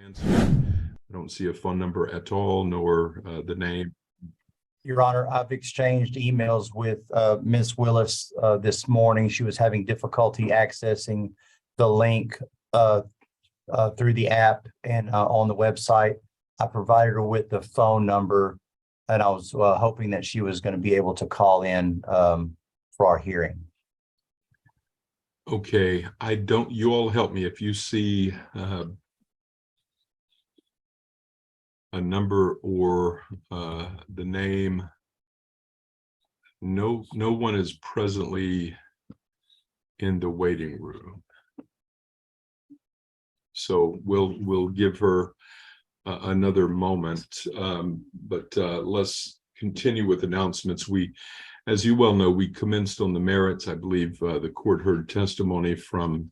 I don't see a phone number at all, nor the name. Your Honor, I've exchanged emails with Ms. Willis this morning. She was having difficulty accessing the link through the app and on the website. I provided her with the phone number, and I was hoping that she was going to be able to call in for our hearing. Okay, you all help me if you see a number or the name. No one is presently in the waiting room. So we'll give her another moment, but let's continue with announcements. As you well know, we commenced on the merits. I believe the court heard testimony from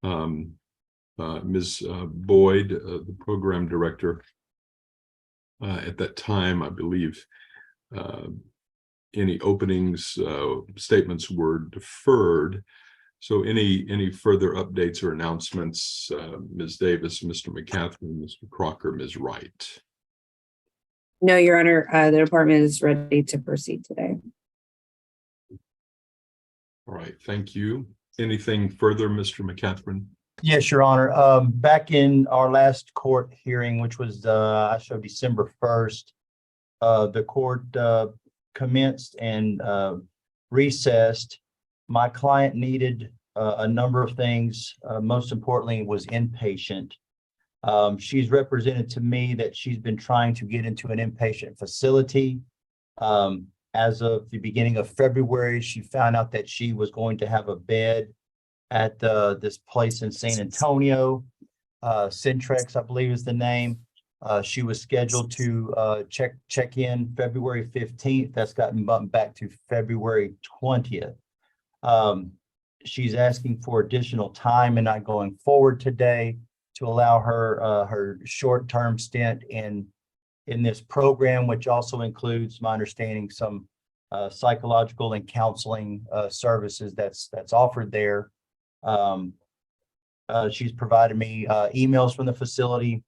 Ms. Boyd, the program director. At that time, I believe any openings, statements were deferred. So any further updates or announcements, Ms. Davis, Mr. McCaffrey, Mr. Crocker, Ms. Wright? No, Your Honor, the department is ready to proceed today. All right, thank you. Anything further, Mr. McCaffrey? Yes, Your Honor. Back in our last court hearing, which was I showed December 1st, the court commenced and recessed. My client needed a number of things. Most importantly, was inpatient. She's represented to me that she's been trying to get into an inpatient facility. As of the beginning of February, she found out that she was going to have a bed at this place in San Antonio. Centrex, I believe is the name. She was scheduled to check in February 15th. That's gotten bumped back to February 20th. She's asking for additional time and not going forward today to allow her her short-term stint in this program, which also includes, my understanding, some psychological and counseling services that's offered there. She's provided me emails from the facility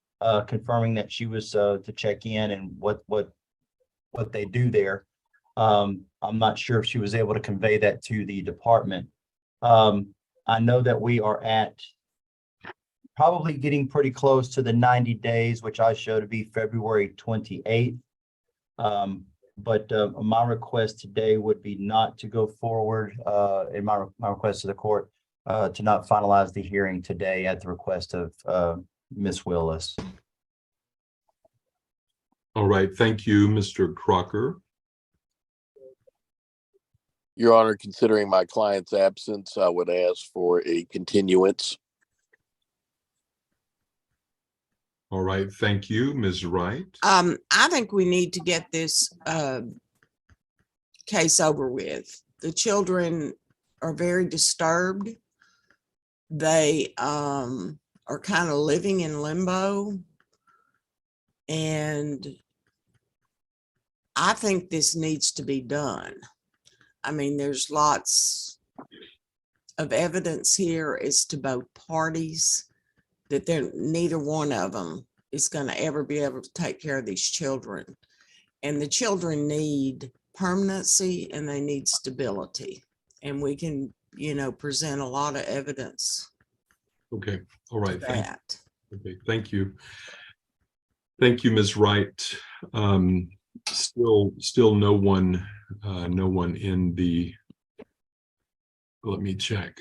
confirming that she was to check in and what they do there. I'm not sure if she was able to convey that to the department. I know that we are at probably getting pretty close to the 90 days, which I show to be February 28th. But my request today would be not to go forward in my request to the court to not finalize the hearing today at the request of Ms. Willis. All right, thank you, Mr. Crocker. Your Honor, considering my client's absence, I would ask for a continuance. All right, thank you, Ms. Wright. I think we need to get this case over with. The children are very disturbed. They are kind of living in limbo. And I think this needs to be done. I mean, there's lots of evidence here as to both parties that neither one of them is going to ever be able to take care of these children. And the children need permanency and they need stability. And we can, present a lot of evidence. Okay, all right. Okay, thank you. Thank you, Ms. Wright. Still no one in the, let me check.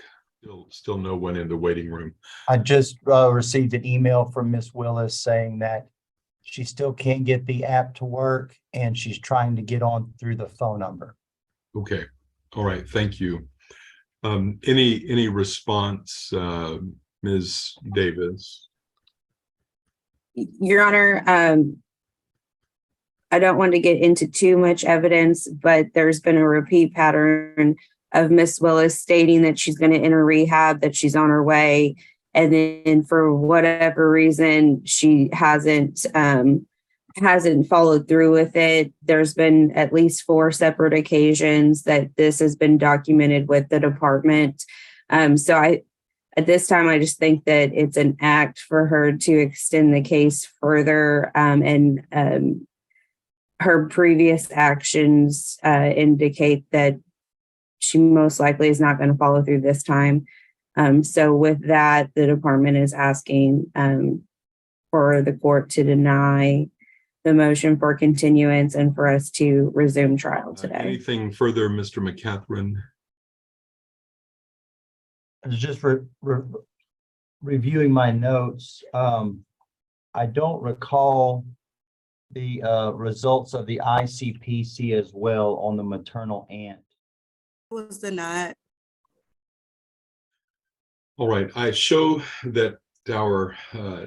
Still no one in the waiting room. I just received an email from Ms. Willis saying that she still can't get the app to work and she's trying to get on through the phone number. Okay, all right, thank you. Any response, Ms. Davis? Your Honor, I don't want to get into too much evidence, but there's been a repeat pattern of Miss Willis stating that she's going to enter rehab, that she's on her way. And then for whatever reason, she hasn't followed through with it. There's been at least 4 separate occasions that this has been documented with the department. So At this time, I just think that it's an act for her to extend the case further, and her previous actions indicate that she most likely is not going to follow through this time. So with that, the department is asking for the court to deny the motion for continuance and for us to resume trial today. Anything further, Mr. McCatherine? I was just reviewing my notes. I don't recall the results of the ICPC as well on the maternal aunt. Was denied. All right, I show that our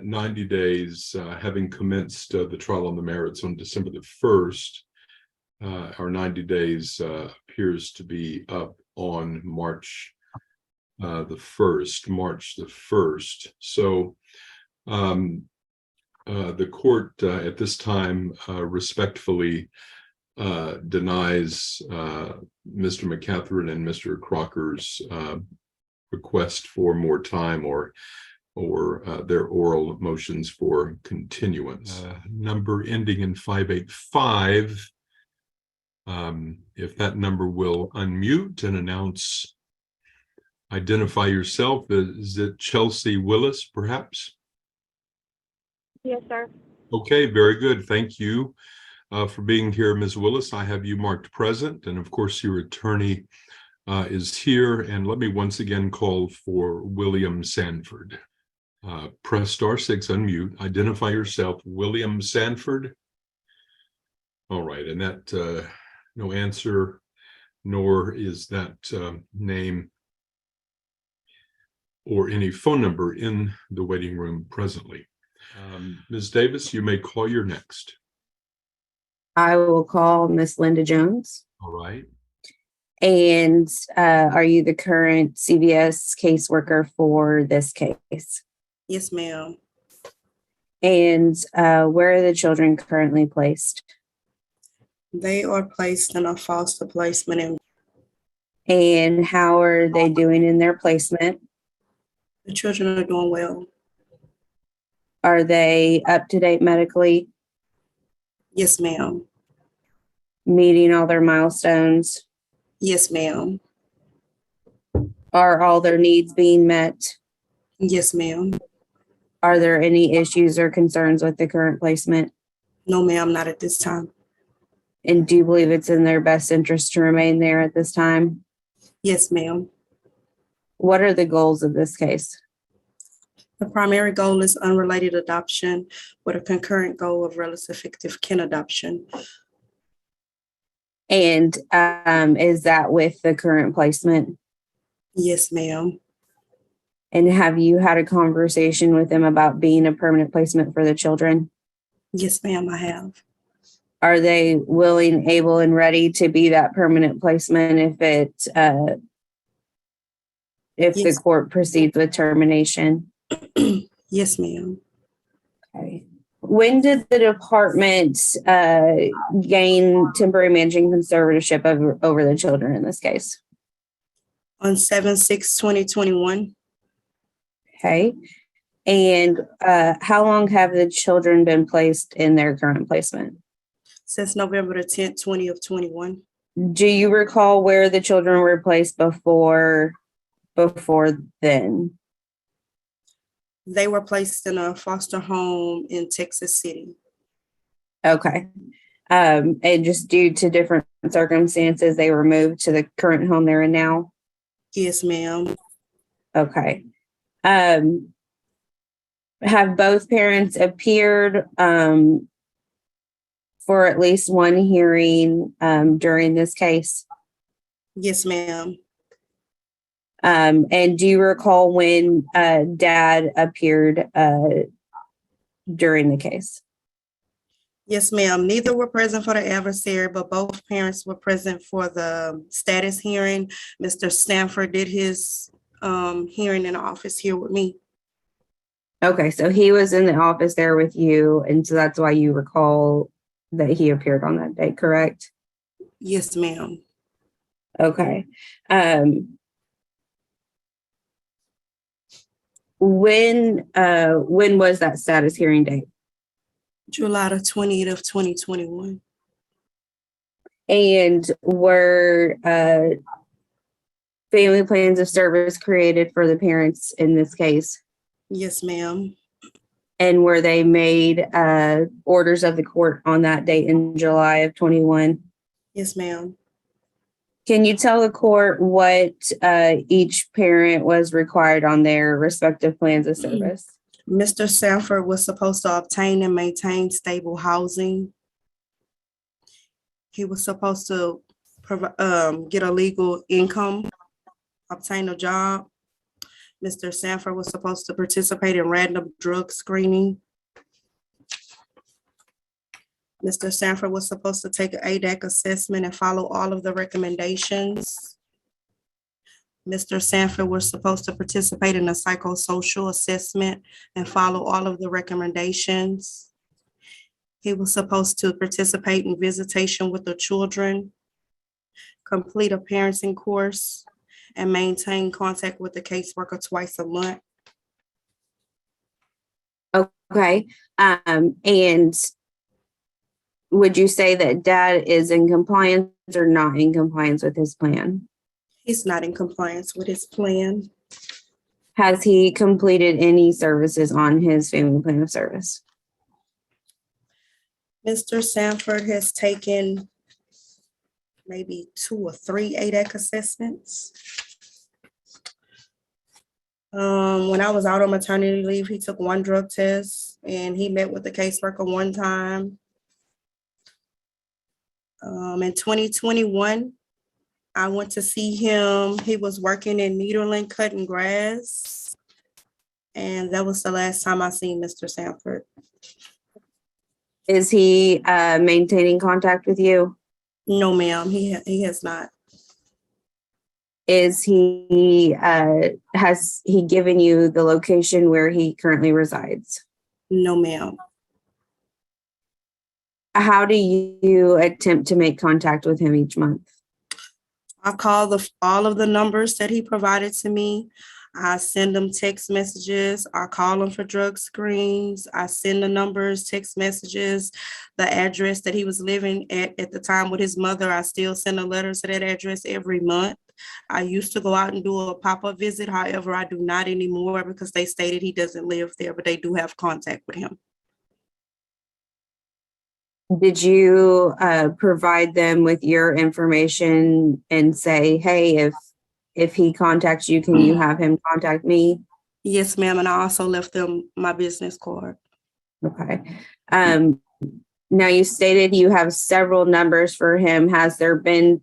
90 days, having commenced the trial on the merits on December the 1st, our 90 days appears to be up on March the 1st. So the court at this time respectfully denies Mr. McCatherine and Mr. Crocker's request for more time or their oral motions for continuance. Number ending in 585. If that number will unmute and announce, identify yourself. Is it Chelsea Willis, perhaps? Yes, sir. Okay, very good. Thank you for being here, Ms. Willis. I have you marked present, and of course your attorney is here. And let me once again call for William Sanford. Press *6, unmute, identify yourself, William Sanford. All right, and that no answer, nor is that name or any phone number in the waiting room presently. Ms. Davis, you may call your next. I will call Miss Linda Jones. All right. And are you the current CVS caseworker for this case? Yes, ma'am. And where are the children currently placed? They are placed in a foster placement. And how are they doing in their placement? The children are doing well. Are they up to date medically, Yes, ma'am. meeting all their milestones? Yes, ma'am. Are all their needs being met? Yes, ma'am. Are there any issues or concerns with the current placement? No, ma'am, not at this time. And do you believe it's in their best interest to remain there at this time? Yes, ma'am. What are the goals of this case? The primary goal is unrelated adoption with a concurrent goal of relative fictive kin adoption. And is that with the current placement? Yes, ma'am. And have you had a conversation with them about being a permanent placement for the children? Yes, ma'am, I have. Are they willing, able, and ready to be that permanent placement if Yes. the court proceeds with termination? Yes, ma'am. Okay. When did the department gain temporary managing conservatorship over the children in this case? On 7/6/2021, Okay. And how long have the children been placed in their current placement? since November the 10th, 2021. Do you recall where the children were placed before then? They were placed in a foster home in Texas City. Okay. And just due to different circumstances, they were moved to the current home they're in now? Yes, ma'am. Okay. Have both parents appeared for at least one hearing during this case? Yes, ma'am. And do you recall when Dad appeared during the case? Yes, ma'am. Neither were present for the adversary, but both parents were present for the status hearing. Mr. Stanford did his hearing in the office here with me. Okay, so he was in the office there with you, and so that's why you recall that he appeared on that day, correct? Yes, ma'am. When was that status hearing date? July the 20th of 2021. And were family plans of service created for the parents in this case? Yes, ma'am. And were they made orders of the court on that date in July of 21? Yes, ma'am. Can you tell the court what each parent was required on their respective plans of service? Mr. Sanford was supposed to obtain and maintain stable housing. He was supposed to get a legal income, obtain a job. Mr. Sanford was supposed to participate in random drug screening. Mr. Sanford was supposed to take an ADAC assessment and follow all of the recommendations. Mr. Sanford was supposed to participate in a psychosocial assessment and follow all of the recommendations. He was supposed to participate in visitation with the children, complete a parenting course, and maintain contact with the caseworker twice a month. Okay. And would you say that dad is in compliance or not in compliance with his plan? He's not in compliance with his plan. Has he completed any services on his family plan of service? Mr. Sanford has taken maybe 2 or 3 ADAC assessments. When I was out on maternity leave, he took 1 drug test and he met with the caseworker 1 time. In 2021, I went to see him. He was working in Nederland cutting grass. And that was the last time I seen Mr. Sanford. Is he maintaining contact with you? No, ma'am, he has not. Is he has he given you the location where he currently resides? No, ma'am. How do you attempt to make contact with him each month? I call all of the numbers that he provided to me. I send them text messages. I call him for drug screens. I send the numbers, text messages, the address that he was living at the time with his mother. I still send a letter to that address every month. I used to go out and do a pop-up visit. However, I do not anymore because they stated he doesn't live there, but they do have contact with him. Did you provide them with your information and say, hey, if he contacts you, can you have him contact me? Yes, ma'am. And I also left them my business card. Okay. Now you stated you have several numbers for him. Has there been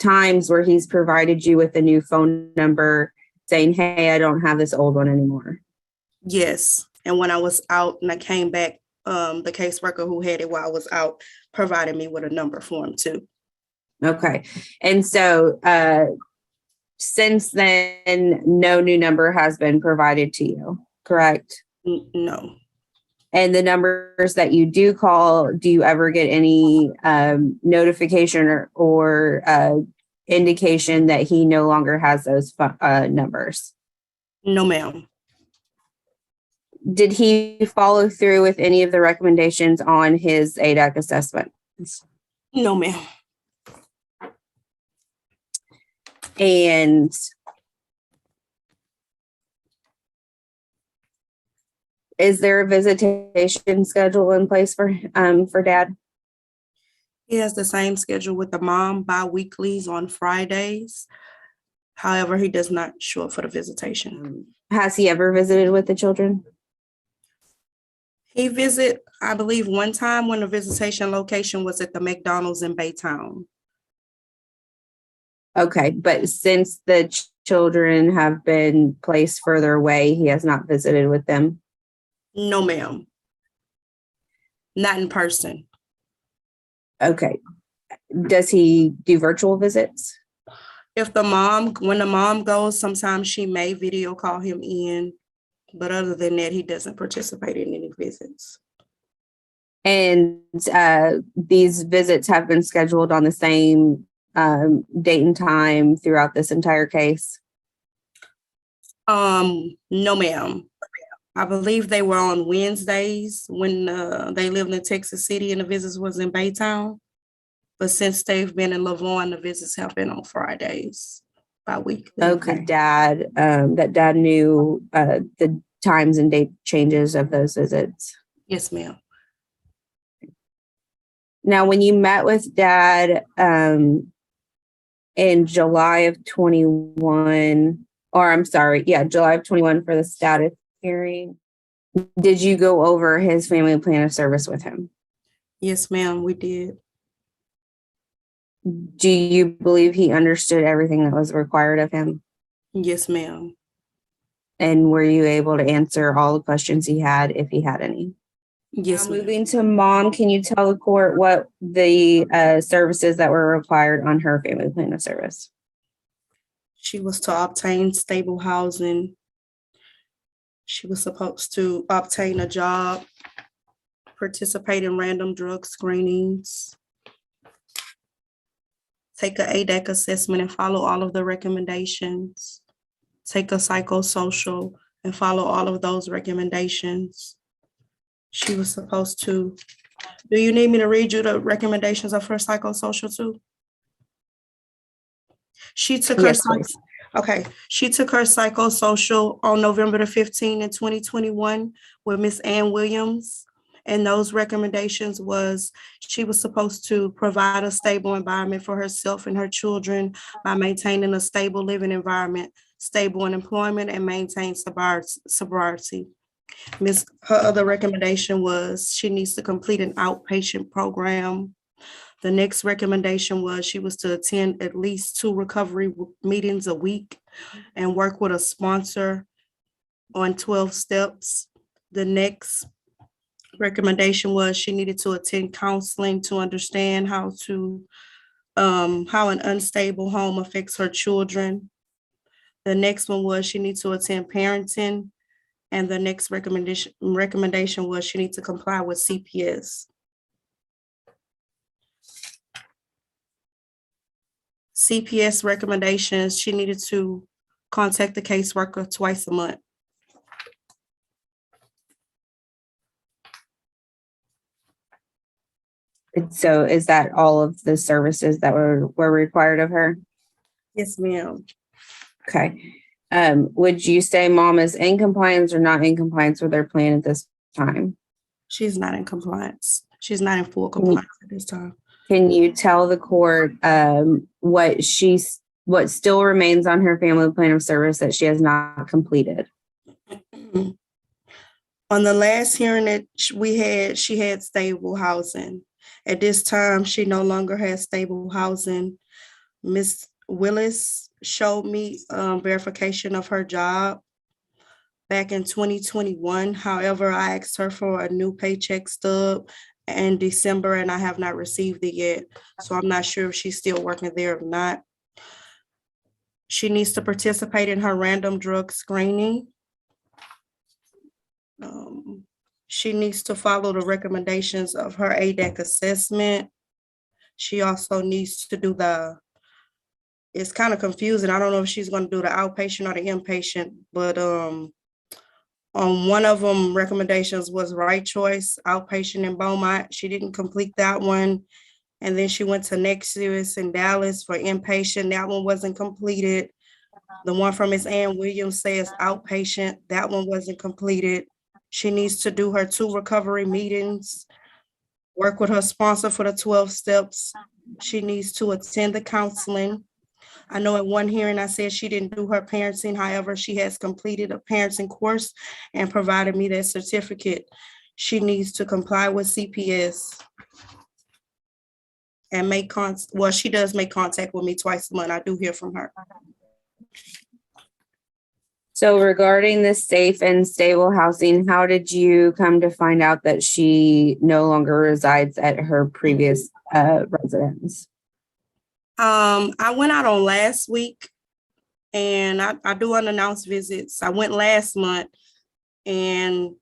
times where he's provided you with a new phone number saying, hey, I don't have this old one anymore? Yes. And when I was out and I came back, the caseworker who had it while I was out provided me with a number for him too. Okay. And so since then, no new number has been provided to you, correct? No. And the numbers that you do call, do you ever get any notification or indication that he no longer has those numbers? No, ma'am. Did he follow through with any of the recommendations on his ADAC assessment? No, ma'am. And is there a visitation schedule in place for dad? He has the same schedule with the mom, bi-weeklies on Fridays. However, he does not show up for the visitation. Has he ever visited with the children? He visited, I believe, one time when the visitation location was at the McDonald's in Baytown. Okay, but since the children have been placed further away, he has not visited with them? No, ma'am. Not in person. Okay. Does he do virtual visits? When the mom goes, sometimes she may video call him in. But other than that, he doesn't participate in any visits. And these visits have been scheduled on the same date and time throughout this entire case? No, ma'am. I believe they were on Wednesdays when they lived in Texas City and the visits was in Baytown. But since they've been in Livonia, the visits have been on Fridays bi-weekly. Okay, dad, that dad knew the times and date changes of those visits. Yes, ma'am. Now, when you met with dad in July of 21, or I'm sorry, yeah, July of 21 for the status hearing, did you go over his family plan of service with him? Yes, ma'am, we did. Do you believe he understood everything that was required of him? Yes, ma'am. And were you able to answer all the questions he had, if he had any? Yes, Now, ma'am. moving to mom, can you tell the court what the services that were required on her family plan of service? She was to obtain stable housing. She was supposed to obtain a job, participate in random drug screenings, take a ADEC assessment and follow all of the recommendations, take a psychosocial and follow all of those recommendations. She was supposed to, do you need me to read you the recommendations of her psychosocial too? She took her, Yes, please. okay, she took her psychosocial on November the 15th in 2021 with Miss Ann Williams. And those recommendations was she was supposed to provide a stable environment for herself and her children by maintaining a stable living environment, stable in employment, and maintain sobriety. Her other recommendation was she needs to complete an outpatient program. The next recommendation was she was to attend at least 2 recovery meetings a week and work with a sponsor on 12 steps. The next recommendation was she needed to attend counseling to understand how an unstable home affects her children. The next one was she needs to attend parenting. And the next recommendation was she needs to comply with CPS. CPS recommendations, she needed to contact the caseworker twice a month. So is that all of the services that were required of her? Yes, ma'am. Okay. Would you say mom is in compliance or not in compliance with their plan at this time? She's not in compliance. She's not in full compliance at this time. Can you tell the court what still remains on her family plan of service that she has not completed? On the last hearing that we had, she had stable housing. At this time, she no longer has stable housing. Ms. Willis showed me verification of her job back in 2021. However, I asked her for a new paycheck stub in December and I have not received it yet. So I'm not sure if she's still working there or not. She needs to participate in her random drug screening. She needs to follow the recommendations of her ADEC assessment. She also needs to do it's kind of confusing. I don't know if she's going to do the outpatient or the inpatient, but on one of them recommendations was right choice, outpatient in Beaumont. She didn't complete that one. And then she went to Nexus in Dallas for inpatient. That one wasn't completed. The one from Ms. Ann Williams says outpatient. That one wasn't completed. She needs to do her 2 recovery meetings, work with her sponsor for the 12 steps. She needs to attend the counseling. I know at one hearing I said she didn't do her parenting. However, she has completed a parenting course and provided me that certificate. She needs to comply with CPS and she does make contact with me twice a month. I do hear from her. So regarding the safe and stable housing, how did you come to find out that she no longer resides at her previous residence? I went out on last week and I do unannounced visits. I went last month and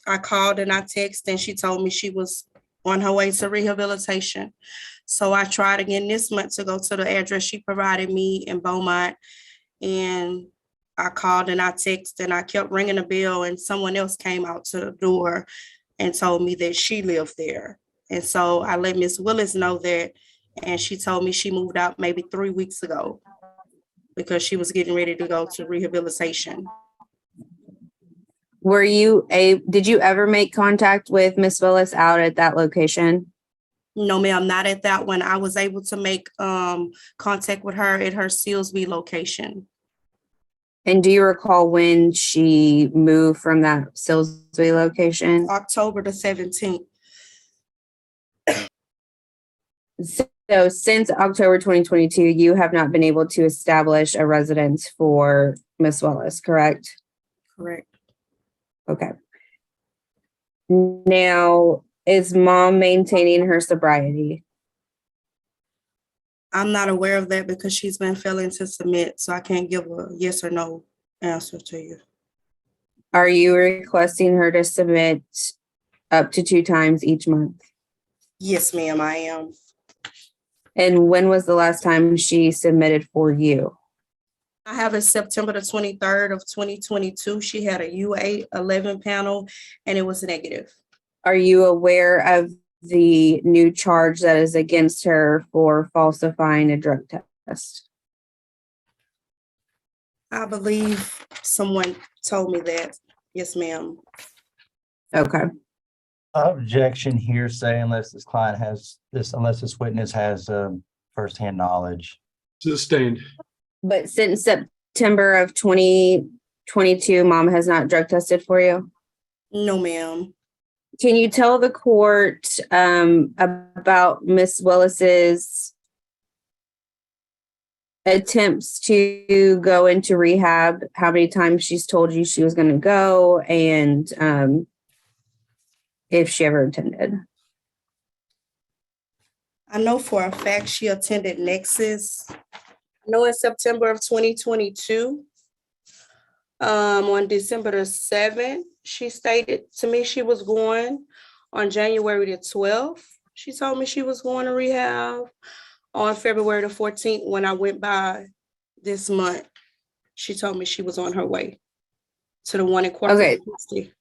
I called and I texted and she told me she was on her way to rehabilitation. So I tried again this month to go to the address she provided me in Beaumont. And I called and I texted and I kept ringing the bell, and someone else came out to the door and told me that she lived there. And so I let Miss Willis know that, and she told me she moved out maybe 3 weeks ago because she was getting ready to go to rehabilitation. Did you ever make contact with Miss Willis out at that location? No, ma'am, not at that one. I was able to make contact with her at her Sealsby location. And do you recall when she moved from that Silsby location? October the 17th. So since October 2022, you have not been able to establish a residence for Miss Willis, correct? Correct. Okay. Now, is mom maintaining her sobriety? I'm not aware of that because she's been failing to submit, so I can't give a yes or no answer to you. Are you requesting her to submit up to 2 times each month? Yes, ma'am, I am. And when was the last time she submitted for you? I have it September the 23rd of 2022. She had a UA 11 panel and it was negative. Are you aware of the new charge that is against her for falsifying a drug test? I believe someone told me that. Yes, ma'am. Okay. Objection hearsay unless this client has this, unless this witness has firsthand knowledge. Sustained. But since September of 2022, mom has not drug tested for you? No, ma'am. Can you tell the court about Miss Willis's attempts to go into rehab, how many times she's told you she was going to go, and if she ever attended? I know for a fact she attended Nexus. I know in September of 2022, on December the 7th, she stated to me she was going. On January the 12th, she told me she was going to rehab. On February the 14th, when I went by this month, she told me she was on her way to the one in Corpus Christi.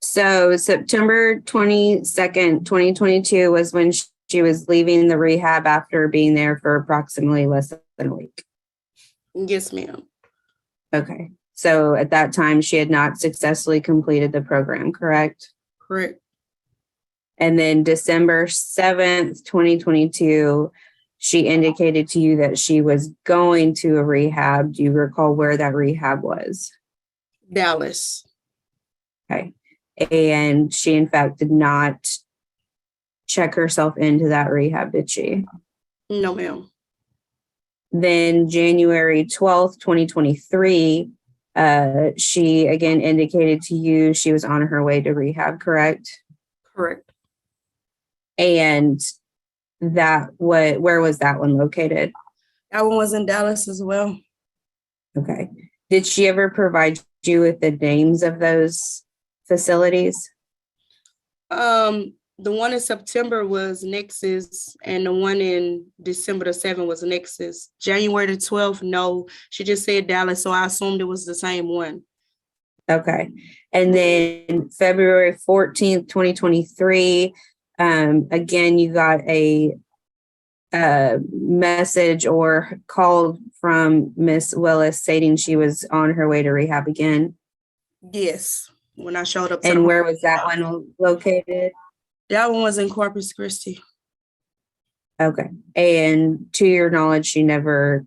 So September 22nd, 2022 was when she was leaving the rehab after being there for approximately less than a week. Yes, ma'am. Okay. So at that time, she had not successfully completed the program, correct? Correct. And then December 7th, 2022, she indicated to you that she was going to a rehab. Do you recall where that rehab was? Dallas. Okay. And she, in fact, did not check herself into that rehab, did she? No, ma'am. Then January 12th, 2023, she again indicated to you she was on her way to rehab, correct? Correct. And where was that one located? That one was in Dallas as well. Okay. Did she ever provide you with the names of those facilities? The one in September was Nexus, and the one in December the 7th was Nexus. January the 12th, no. She just said Dallas, so I assumed it was the same one. Okay. And then February 14th, 2023, again, you got a message or call from Miss Willis stating she was on her way to rehab again. Yes, when I showed up. And where was that one located? That one was in Corpus Christi. Okay. And to your knowledge, she never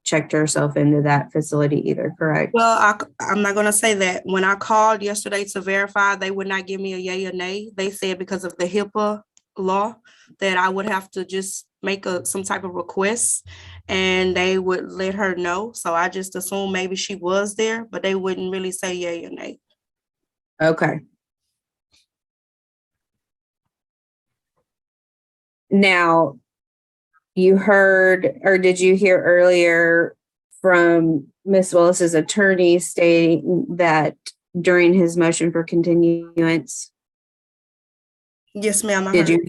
checked herself into that facility either, correct? Well, I'm not going to say that. When I called yesterday to verify, they would not give me a yay or nay. They said because of the HIPAA law that I would have to just make some type of request and they would let her know. So I just assumed maybe she was there, but they wouldn't really say yay or nay. Okay. Now, you heard, or did you hear earlier from Miss Willis's attorney stating that during his motion for continuance? Yes, ma'am. Did you?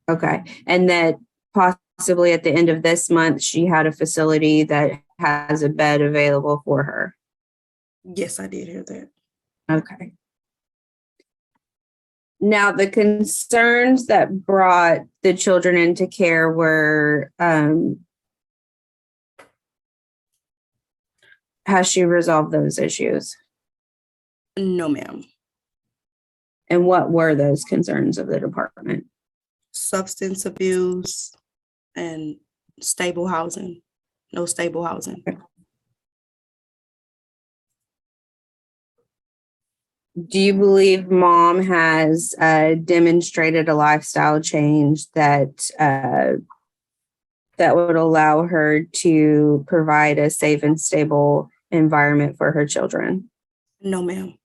Okay. And that possibly at the end of this month, she had a facility that has a bed available for her. Yes, I did hear that. Okay. Now, the concerns that brought the children into care were, has she resolved those issues? No, ma'am. And what were those concerns of the department? Substance abuse and stable housing. No stable housing. Do you believe mom has demonstrated a lifestyle change that that would allow her to provide a safe and stable environment for her children? No, ma'am.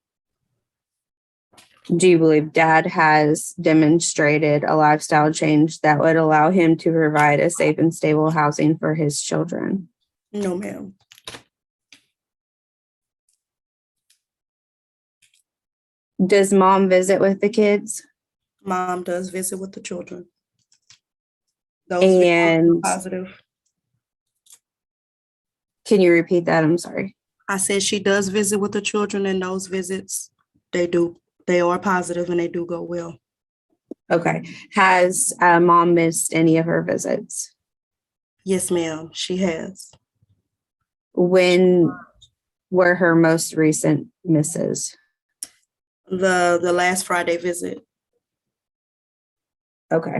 Do you believe dad has demonstrated a lifestyle change that would allow him to provide a safe and stable housing for his children? No, ma'am. Does mom visit with the kids? Mom does visit with the children. Those visits are And positive. can you repeat that? I'm sorry. I said she does visit with the children, and those visits, they are positive and they do go well. Okay. Has mom missed any of her visits? Yes, ma'am, she has. When were her most recent misses? The last Friday visit. Okay.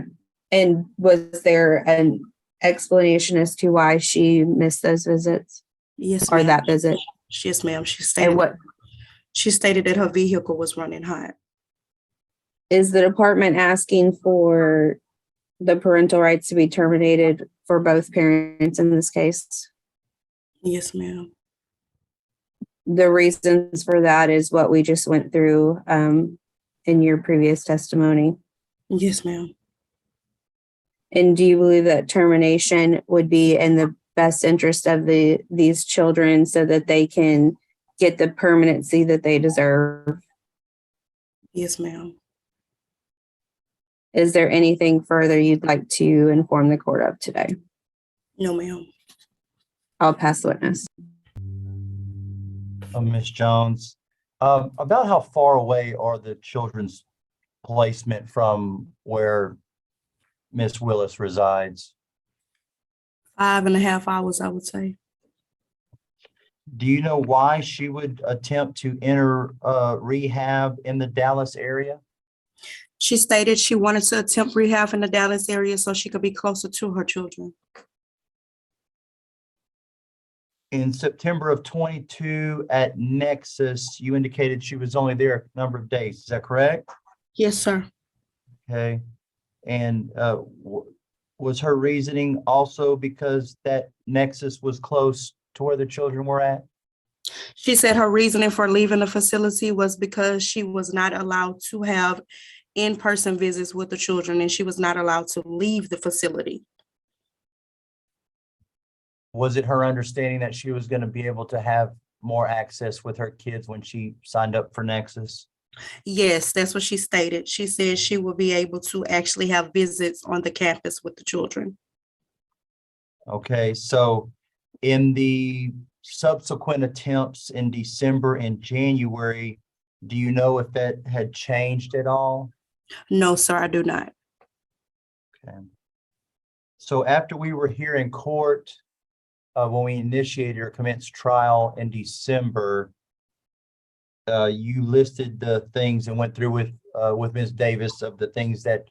And was there an explanation as to why she missed those visits Yes, or ma'am. that visit? Yes, ma'am. And what She stated that her vehicle was running hot. is the department asking for the parental rights to be terminated for both parents in this case? Yes, ma'am. The reasons for that is what we just went through in your previous testimony. Yes, ma'am. And do you believe that termination would be in the best interest of these children so that they can get the permanency that they deserve? Yes, ma'am. Is there anything further you'd like to inform the court of today? No, ma'am. I'll pass the witness. Ms. Jones, about how far away are the children's placement from where Miss Willis resides? 5.5 hours, I would say. Do you know why she would attempt to enter rehab in the Dallas area? She stated she wanted to attempt rehab in the Dallas area so she could be closer to her children. In September of 22 at Nexus, you indicated she was only there a number of days. Is that correct? Yes, sir. Okay. And was her reasoning also because that Nexus was close to where the children were at? She said her reasoning for leaving the facility was because she was not allowed to have in-person visits with the children, and she was not allowed to leave the facility. Was it her understanding that she was going to be able to have more access with her kids when she signed up for Nexus? Yes, that's what she stated. She said she will be able to actually have visits on the campus with the children. Okay, so in the subsequent attempts in December and January, do you know if that had changed at all? No, sir, I do not. Okay. So after we were here in court, when we initiated or commenced trial in December, you listed the things and went through with Ms. Davis of the things that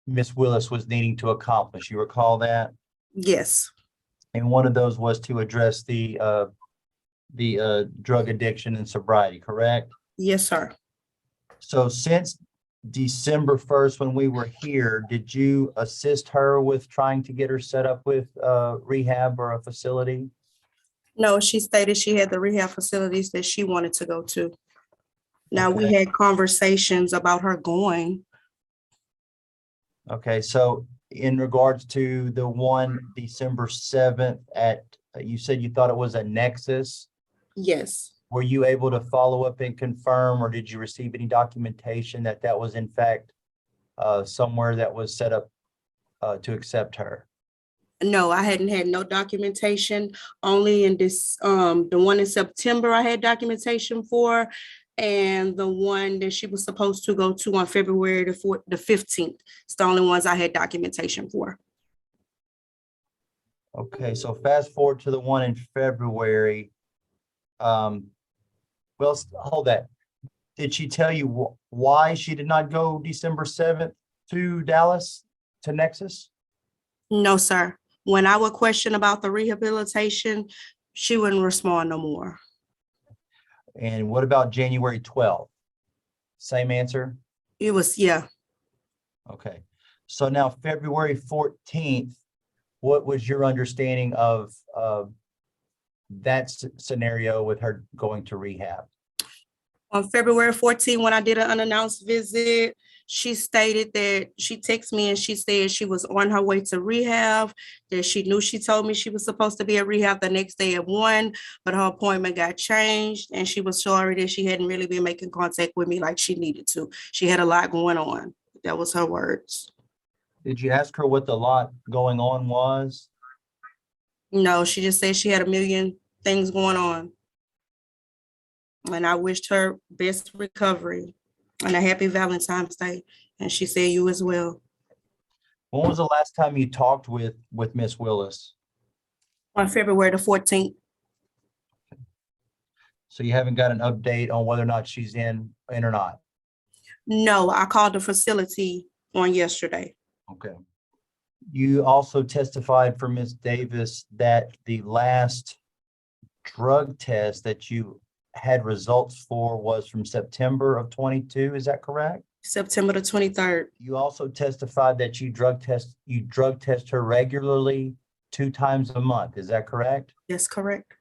Ms. Willis was needing to accomplish. You recall that? Yes, And one of those was to address the drug addiction and sobriety, correct? yes, sir. So since December 1st, when we were here, did you assist her with trying to get her set up with rehab or a facility? No, she stated she had the rehab facilities that she wanted to go to. Now, we Okay. had conversations about her going. Okay, so in regards to the one December 7th at, you said you thought it was a Nexus. Yes. Were you able to follow up and confirm, or did you receive any documentation that that was in fact somewhere that was set up to accept her? No, I hadn't had no documentation. Only in this, the one in September I had documentation for. And the one that she was supposed to go to on February the 15th. It's the only ones I had documentation for. Okay, so fast forward to the one in February. Well, hold that. Did she tell you why she did not go December 7th to Dallas, to Nexus? No, sir. When I would question about the rehabilitation, she wouldn't respond no more. And what about January 12th? Same answer? It was, yeah. Okay. So now February 14th, what was your understanding of that scenario with her going to rehab? On February 14th, when I did an unannounced visit, she stated that she texted me and she said she was on her way to rehab, that she knew she told me she was supposed to be at rehab the next day at 1, but her appointment got changed and she was sorry that she hadn't really been making contact with me like she needed to. She had a lot going on. That was her words. Did you ask her what the lot going on was? No, she just said she had a million things going on. And I wished her best recovery and a happy Valentine's Day. And she said you as well. When was the last time you talked with Miss Willis? On February the 14th. So you haven't got an update on whether or not she's in or not? No, I called the facility on yesterday. Okay. You also testified for Ms. Davis that the last drug test that you had results for was from September of 22. Is that correct? September the 23rd. You also testified that you drug test her regularly 2 times a month. Is that correct? That's correct.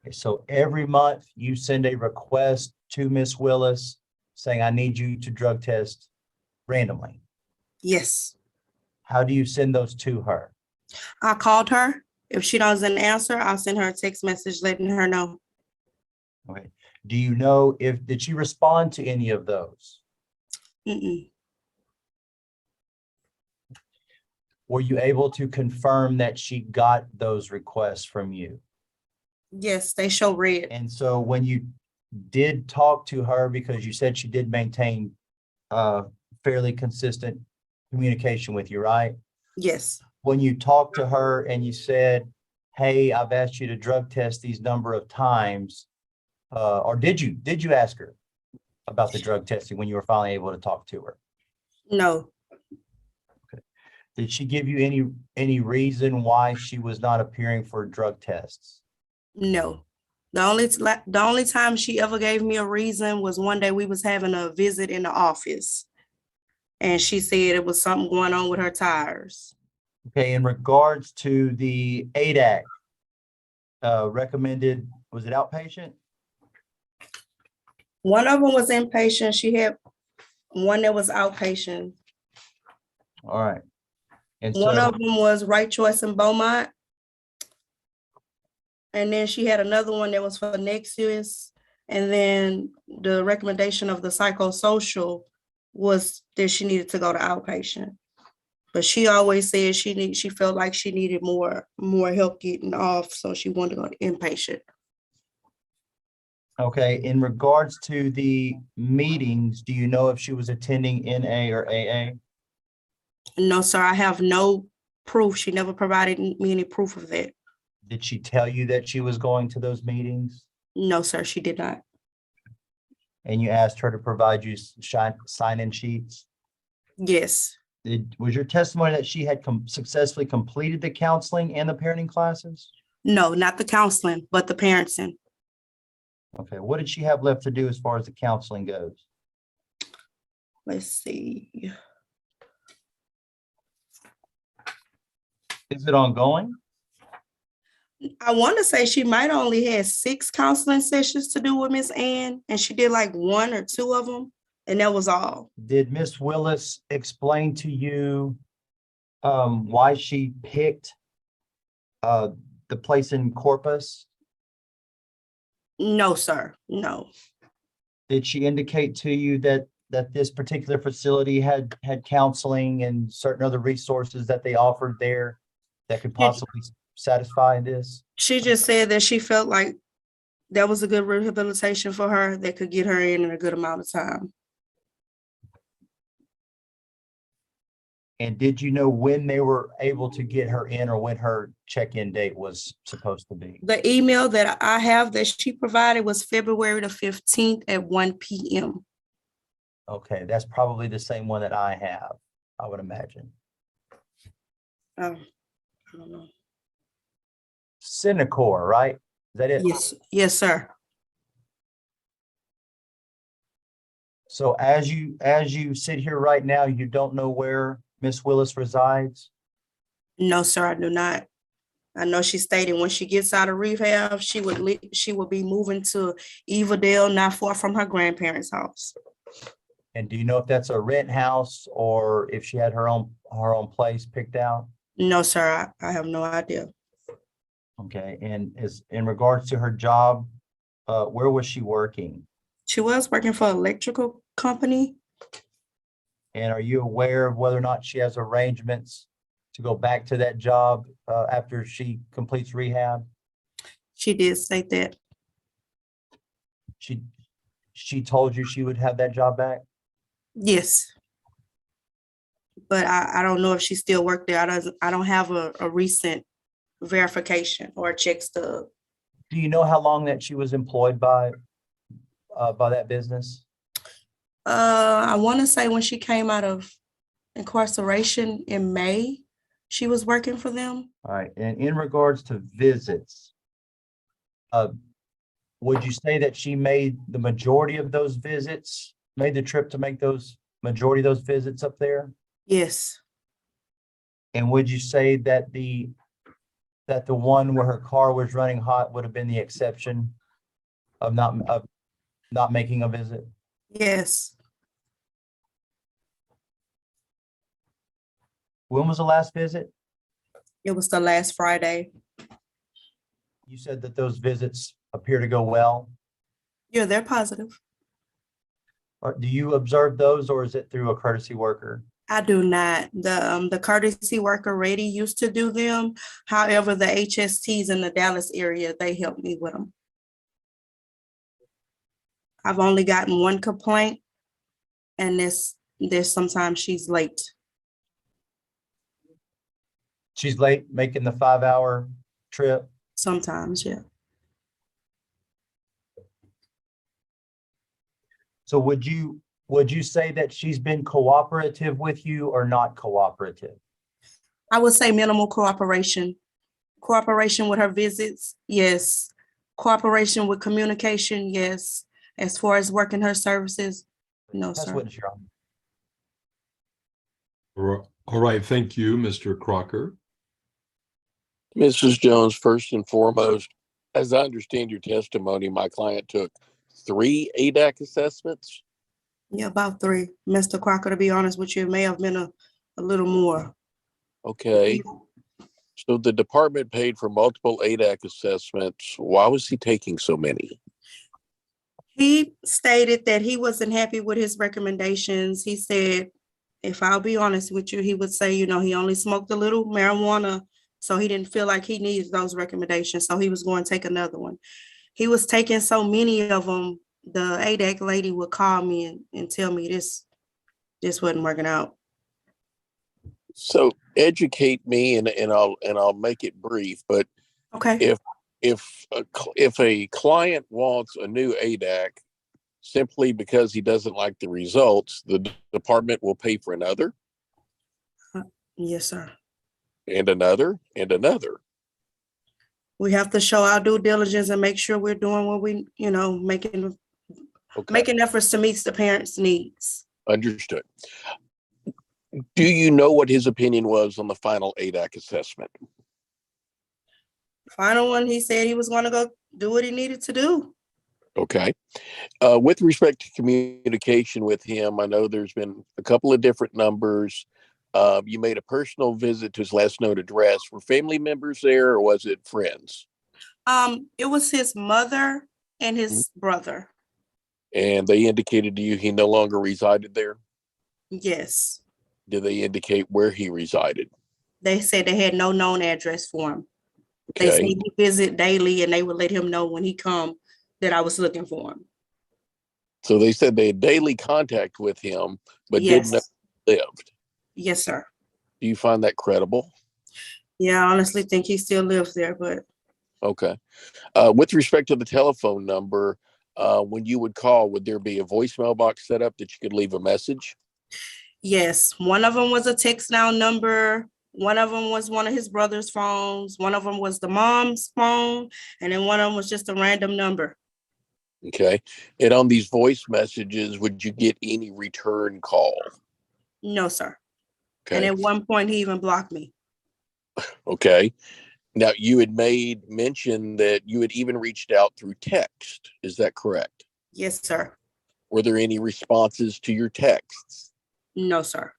Okay, so every month you send a request to Miss Willis saying, I need you to drug test randomly. Yes. How do you send those to her? I called her. If she doesn't answer, I'll send her a text message letting her know. Okay. Do you know did she respond to any of those? Mm-mm. Were you able to confirm that she got those requests from you? Yes, they show red. And so when you did talk to her, because you said she did maintain fairly consistent communication with you, right? Yes. When you talked to her and you said, hey, I've asked you to drug test these number of times, or did you ask her about the drug testing when you were finally able to talk to her? No. Okay. Did she give you any reason why she was not appearing for drug tests? No. The only time she ever gave me a reason was one day we was having a visit in the office. And she said it was something going on with her tires. Okay, in regards to the ADAC, recommended, was it outpatient? One of them was inpatient. She had one that was outpatient. All right. And One so, of them was Right Choice in Beaumont. And then she had another one that was for Nexus. And then the recommendation of the psychosocial was that she needed to go to outpatient. But she always said she felt like she needed more help getting off. So she wanted to go to inpatient. okay, in regards to the meetings, do you know if she was attending NA or AA? No, sir, I have no proof. She never provided me any proof of that. Did she tell you that she was going to those meetings? No, sir, she did not. And you asked her to provide you sign-in sheets? Yes. Was your testimony that she had successfully completed the counseling and the parenting classes? No, not the counseling, but the parenting. Okay, what did she have left to do as far as the counseling goes? Let's see. Is it ongoing? I want to say she might only had 6 counseling sessions to do with Miss Ann, and she did like 1 or 2 of them, and that was all. Did Miss Willis explain to you why she picked the place in Corpus? No, sir, no. Did she indicate to you that this particular facility had counseling and certain other resources that they offered there that could possibly satisfy this? She just said that she felt like that was a good rehabilitation for her that could get her in a good amount of time. And did you know when they were able to get her in or when her check-in date was supposed to be? The email that I have that she provided was February the 15th at 1 p.m. Okay, that's probably the same one that I have, I would imagine. I don't know. Cinecor, right? Is that it? Yes, sir. So as you sit here right now, you don't know where Miss Willis resides? No, sir, I do not. I know she stated when she gets out of rehab, she would be moving to Evadale, not far from her grandparents' house. And do you know if that's a rent house or if she had her own place picked out? No, sir, I have no idea. Okay, and is in regards to her job, where was she working? She was working for an electrical company. And are you aware of whether or not she has arrangements to go back to that job after she completes rehab? She did say that. She told you she would have that job back? Yes. But I don't know if she still worked there. I don't have a recent verification or a check stub. Do you know how long that she was employed by that business? I want to say when she came out of incarceration in May, she was working for them. All right, and in regards to visits, would you say that she made the majority of those visits, made the trip to make those majority of those visits up there? Yes. And would you say that the one where her car was running hot would have been the exception of not making a visit? Yes. When was the last visit? It was the last Friday. You said that those visits appear to go well. Yeah, they're positive. Or do you observe those or is it through a courtesy worker? I do not. The courtesy worker already used to do them. However, the HSTs in the Dallas area, they helped me with them. I've only gotten one complaint, and there's sometimes she's late. She's late making the 5-hour trip. Sometimes, yeah. So would you say that she's been cooperative with you or not cooperative? I would say minimal cooperation. Cooperation with her visits, yes. Cooperation with communication, yes. As far as working her services, no, That's sir. what you're on. All right, thank you, Mr. Crocker. Mrs. Jones, first and foremost, as I understand your testimony, my client took 3 ADAC assessments. Yeah, about 3. Mr. Crocker, to be honest with you, it may have been a little more. Okay. So the department paid for multiple ADAC assessments. Why was he taking so many? He stated that he wasn't happy with his recommendations. He said, if I'll be honest with you, he would say, he only smoked a little marijuana, so he didn't feel like he needed those recommendations. So he was going to take another one. He was taking so many of them, the ADAC lady would call me and tell me this wasn't working out. So educate me, and I'll make it brief. But Okay. if a client wants a new ADAC simply because he doesn't like the results, the department will pay for another. Yes, sir. And another and another. We have to show our due diligence and make sure we're doing what we, making efforts to meet the parents' needs. Understood. Do you know what his opinion was on the final ADAC assessment? Final one, he said he was going to go do what he needed to do. Okay. With respect to communication with him, I know there's been a couple of different numbers. You made a personal visit to his last known address. Were family members there or was it friends? It was his mother and his brother. And they indicated to you he no longer resided there? Yes. Did they indicate where he resided? They said they had no known address for him. They said Okay, he visit daily and they would let him know when he come that I was looking for him. so they said they had daily contact with him, but didn't know Yes, where he lived. yes, sir. Do you find that credible? Yeah, I honestly think he still lives there, but Okay. With respect to the telephone number, when you would call, would there be a voicemail box set up that you could leave a message? yes, one of them was a text now number. One of them was one of his brother's phones. One of them was the mom's phone. And then one of them was just a random number. Okay. And on these voice messages, would you get any return call? No, sir. And Okay. at one point, he even blocked me. Okay. Now, you had made mention that you had even reached out through text. Is that correct? Yes, sir. Were there any responses to your texts? No, sir.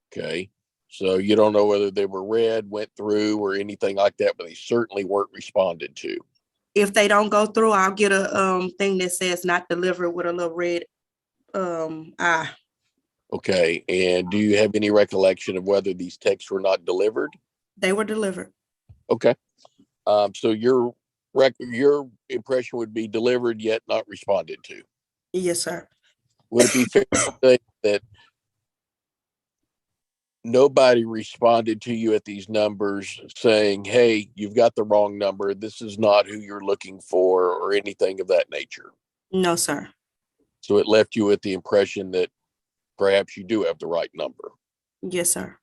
Okay. So you don't know whether they were read, went through, or anything like that, but they certainly weren't responded to. If they don't go through, I'll get a thing that says not delivered with a little red eye. Okay. And do you have any recollection of whether these texts were not delivered? They were delivered. Okay. So your impression would be delivered yet not responded to. Yes, sir. Would it be fair to say that nobody responded to you at these numbers saying, hey, you've got the wrong number, this is not who you're looking for, or anything of that nature? No, sir. So it left you with the impression that perhaps you do have the right number. Yes, sir.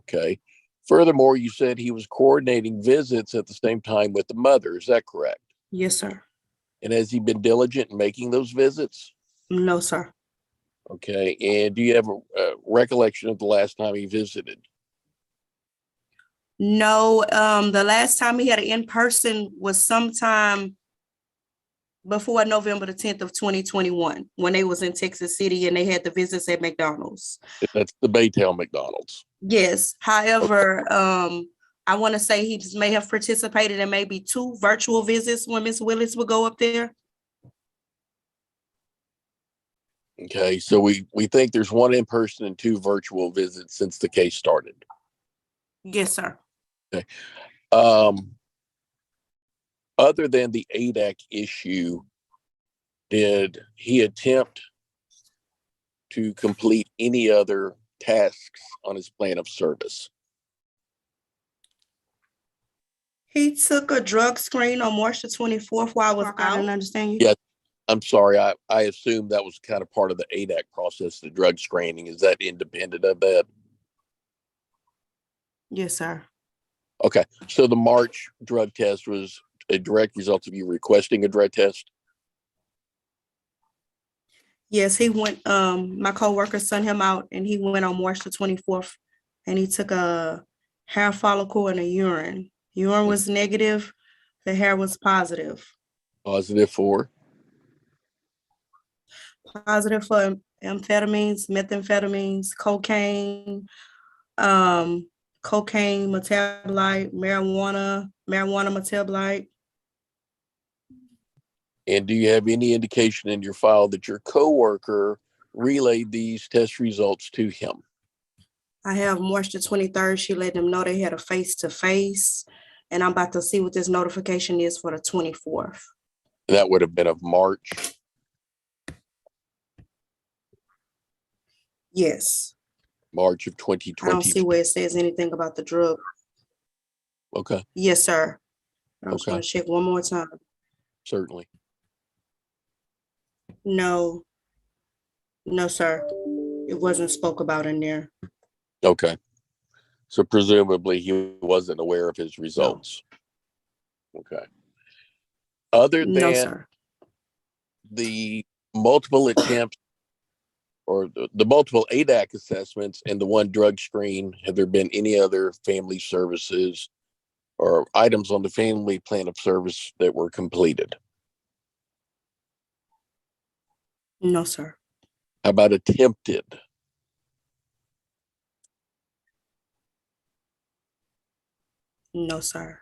Okay. Furthermore, you said he was coordinating visits at the same time with the mother. Is that correct? Yes, sir. And has he been diligent in making those visits? No, sir. Okay. And do you have a recollection of the last time he visited? No, the last time he had an in-person was sometime before November the 10th of 2021, when they was in Texas City and they had the visits at McDonald's. That's the Baytown McDonald's. Yes. However, I want to say he may have participated in maybe 2 virtual visits when Miss Willis would go up there. Okay. So we think there's 1 in person and 2 virtual visits since the case started. Yes, sir. Okay. Other than the ADAC issue, did he attempt to complete any other tasks on his plan of service? He took a drug screen on March the 24th while I was out. I didn't understand you. Yeah. I'm sorry. I assumed that was kind of part of the ADAC process, the drug screening. Is that independent of that? Yes, sir. Okay. So the March drug test was a direct result of you requesting a drug test? Yes, he went, my coworker sent him out and he went on March the 24th and he took a hair follicle and a urine. Urine was negative, the hair was positive. Positive for? Positive for amphetamines, methamphetamines, cocaine, cocaine metabolite, marijuana metabolite. And do you have any indication in your file that your coworker relayed these test results to him? I have March the 23rd. She let them know they had a face-to-face, and I'm about to see what this notification is for the 24th. That would have been of March. Yes. March of I don't 2020. see where it says anything about the drug. Okay, Yes, sir. I just Okay. want to check one more time. certainly. No. No, sir. It wasn't spoke about in there. Okay. So presumably he wasn't aware of his results. Okay. Other No, than sir. the multiple attempts or the multiple ADAC assessments and the 1 drug screen, have there been any other family services or items on the family plan of service that were completed? No, sir. How about attempted? No, sir.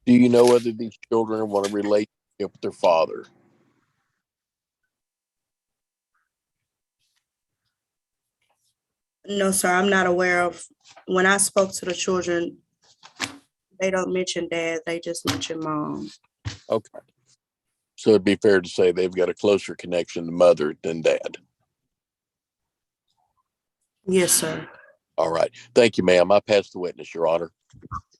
Do you know whether these children want a relationship with their father? No, sir, I'm not aware of. When I spoke to the children, they don't mention dad, they just mention mom. Okay. So it'd be fair to say they've got a closer connection to mother than dad. Yes, sir. All right. Thank you, ma'am. I pass the witness, Your Honor.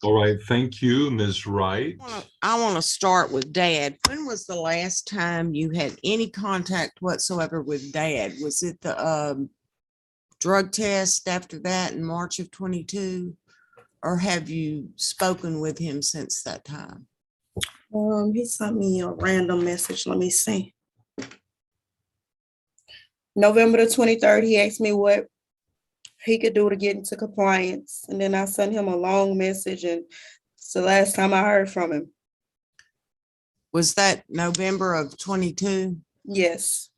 All right, thank you, Ms. Wright. I want to start with dad. When was the last time you had any contact whatsoever with dad? Was it the drug test after that in March of 22? Or have you spoken with him since that time? He sent me a random message. Let me see. November the 23rd, he asked me what he could do to get into compliance. And then I sent him a long message, and it's the last time I heard from him. Was that November of 22? Yes.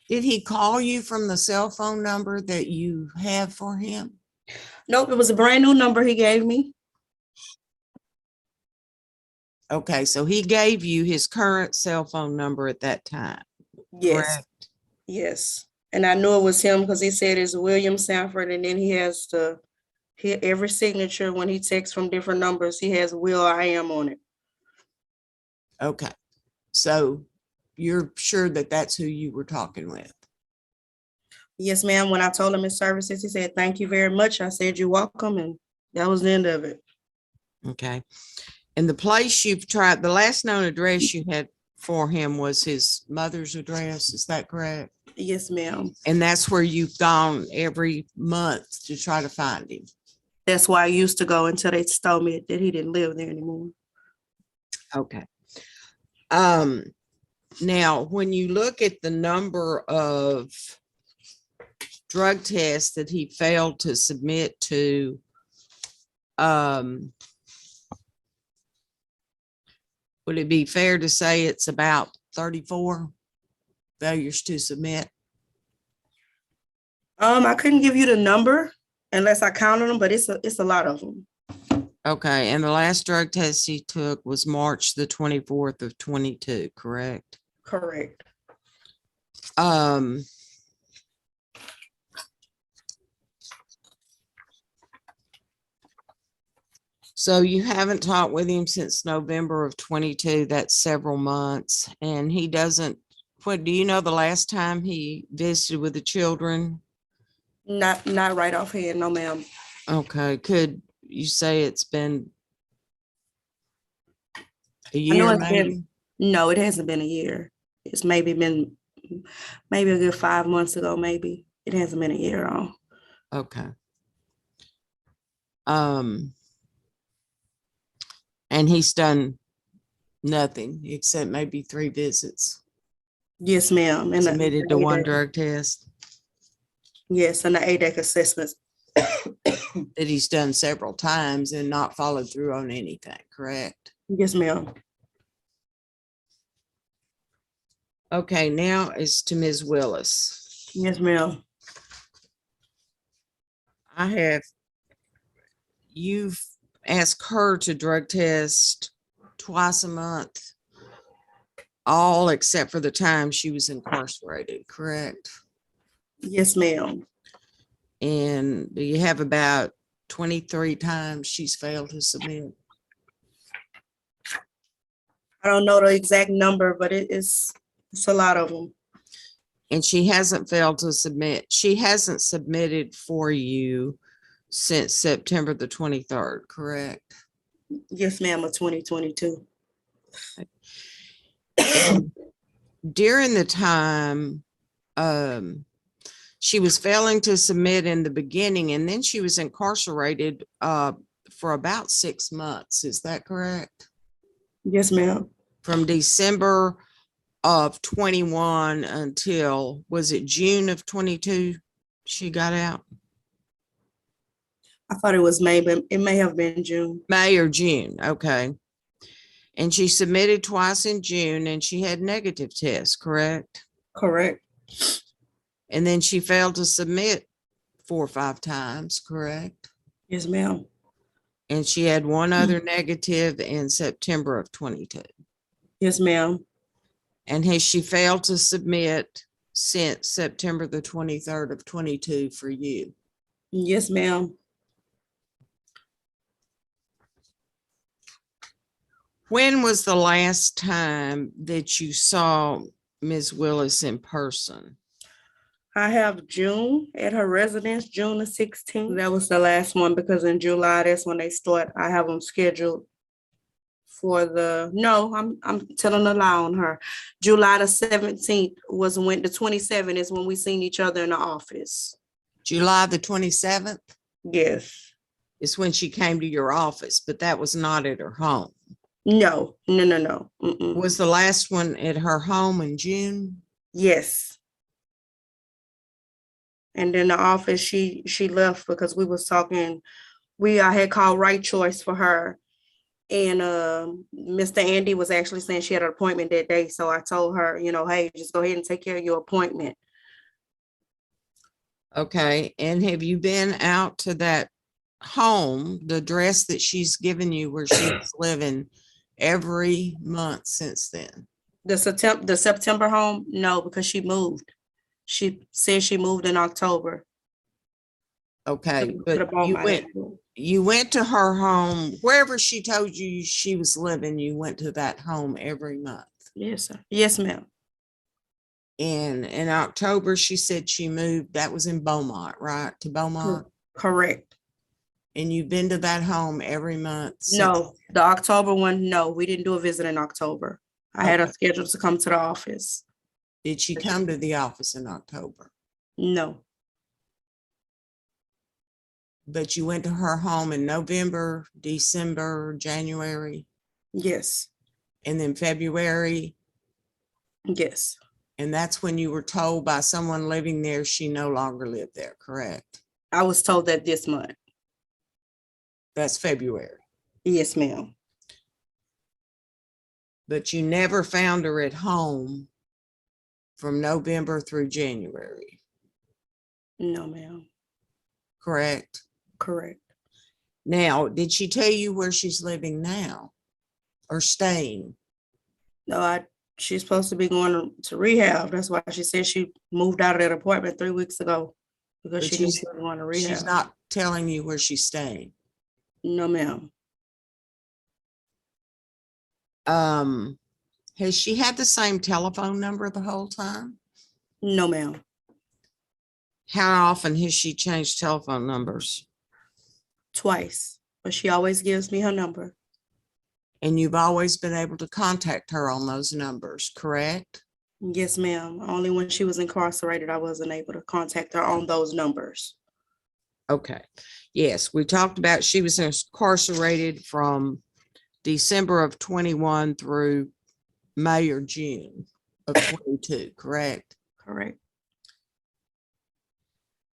Did he call you from the cell phone number that you have for him? Nope, it was a brand new number he gave me. Okay, so he gave you his current cell phone number at that time. Yes. Correct. Yes. And I knew it was him because he said it's William Sanford, and then he has every signature when he texts from different numbers, he has Will I Am on it. Okay, so you're sure that that's who you were talking with? Yes, ma'am. When I told him his services, he said, "Thank you very much." I said, "You're welcome." And that was the end of it. Okay. And the place you've tried, the last known address you had for him was his mother's address, is that correct? Yes, ma'am. And that's where you've gone every month to try to find him? That's why I used to go until they told me that he didn't live there anymore. Okay. Now, when you look at the number of drug tests that he failed to submit to, would it be fair to say it's about 34 failures to submit? I couldn't give you the number unless I counted them, but it's a lot of them. Okay, and the last drug test he took was March the 24th of 22, correct? Correct. So you haven't talked with him since November of 22, that's several months, and he doesn't, what, do you know the last time he visited with the children? Not right offhand, no, ma'am. Okay, could you say it's been a I know year it's maybe? been, no, it hasn't been a year. It's maybe been a good 5 months ago, maybe. It hasn't been a year at all. Okay. And he's done nothing except maybe 3 visits, Yes, ma'am. And submitted to 1 drug test yes, and the ADEC assessments. that he's done several times and not followed through on anything, correct? Yes, ma'am. Okay, now it's to Ms. Willis. Yes, ma'am. You've asked her to drug test twice a month, all except for the time she was incarcerated, correct? Yes, ma'am. And do you have about 23 times she's failed to submit? I don't know the exact number, but it's a lot of them. And she hasn't failed to submit. She hasn't submitted for you since September the 23rd, correct? Yes, ma'am, of 2022. During the time, she was failing to submit in the beginning, and then she was incarcerated for about 6 months. Is that correct? Yes, ma'am. From December of 21 until, was it June of 22 she got out? I thought it was May, but it may have been June. May or June, okay. And she submitted twice in June and she had negative tests, correct? Correct. And then she failed to submit 4 or 5 times, correct? Yes, ma'am. And she had 1 other negative in September of 22. Yes, ma'am. And has she failed to submit since September the 23rd of 22 for you. Yes, ma'am. When was the last time that you saw Ms. Willis in person? I have June at her residence, June the 16th. That was the last one because in July, that's when they start. I have them scheduled for I'm telling a lie on her. July the 17th was when the 27th is when we seen each other in the office. July the 27th Yes. is when she came to your office, but that was not at her home. No. Mm-mm. Was the last one at her home in June? Yes. And then the office, she left because we was talking, I had called Right Choice for her. And Mr. Andy was actually saying she had an appointment that day. So I told her, hey, just go ahead and take care of your appointment. Okay, and have you been out to that home, the address that she's given you where she's living every month since then? The September home? No, because she moved. She said she moved in October. Okay, but you went to her home, wherever she told you she was living, you went to that home every month. Yes, sir. Yes, ma'am. And in October, she said she moved, that was in Beaumont, right? To Beaumont? Correct. And you've been to that home every month? No, the October one, no, we didn't do a visit in October. I had her scheduled to come to the office. Did she come to the office in October? No. But you went to her home in November, December, January, Yes. and then February. Yes. And that's when you were told by someone living there she no longer lived there, correct? I was told that this month. That's February. Yes, ma'am. But you never found her at home from November through January, No, ma'am. correct? Correct. Now, did she tell you where she's living now or staying? No, she's supposed to be going to rehab. That's why she said she moved out of that apartment 3 weeks ago because But she was going to rehab. She's not telling you where she's staying. No, ma'am. Has she had the same telephone number the whole time? No, ma'am. How often has she changed telephone numbers? Twice, but she always gives me her number. And you've always been able to contact her on those numbers, correct? Yes, ma'am. Only when she was incarcerated, I wasn't able to contact her on those numbers. Okay. Yes, we talked about she was incarcerated from December of 21 through May or June of 22, correct? Correct.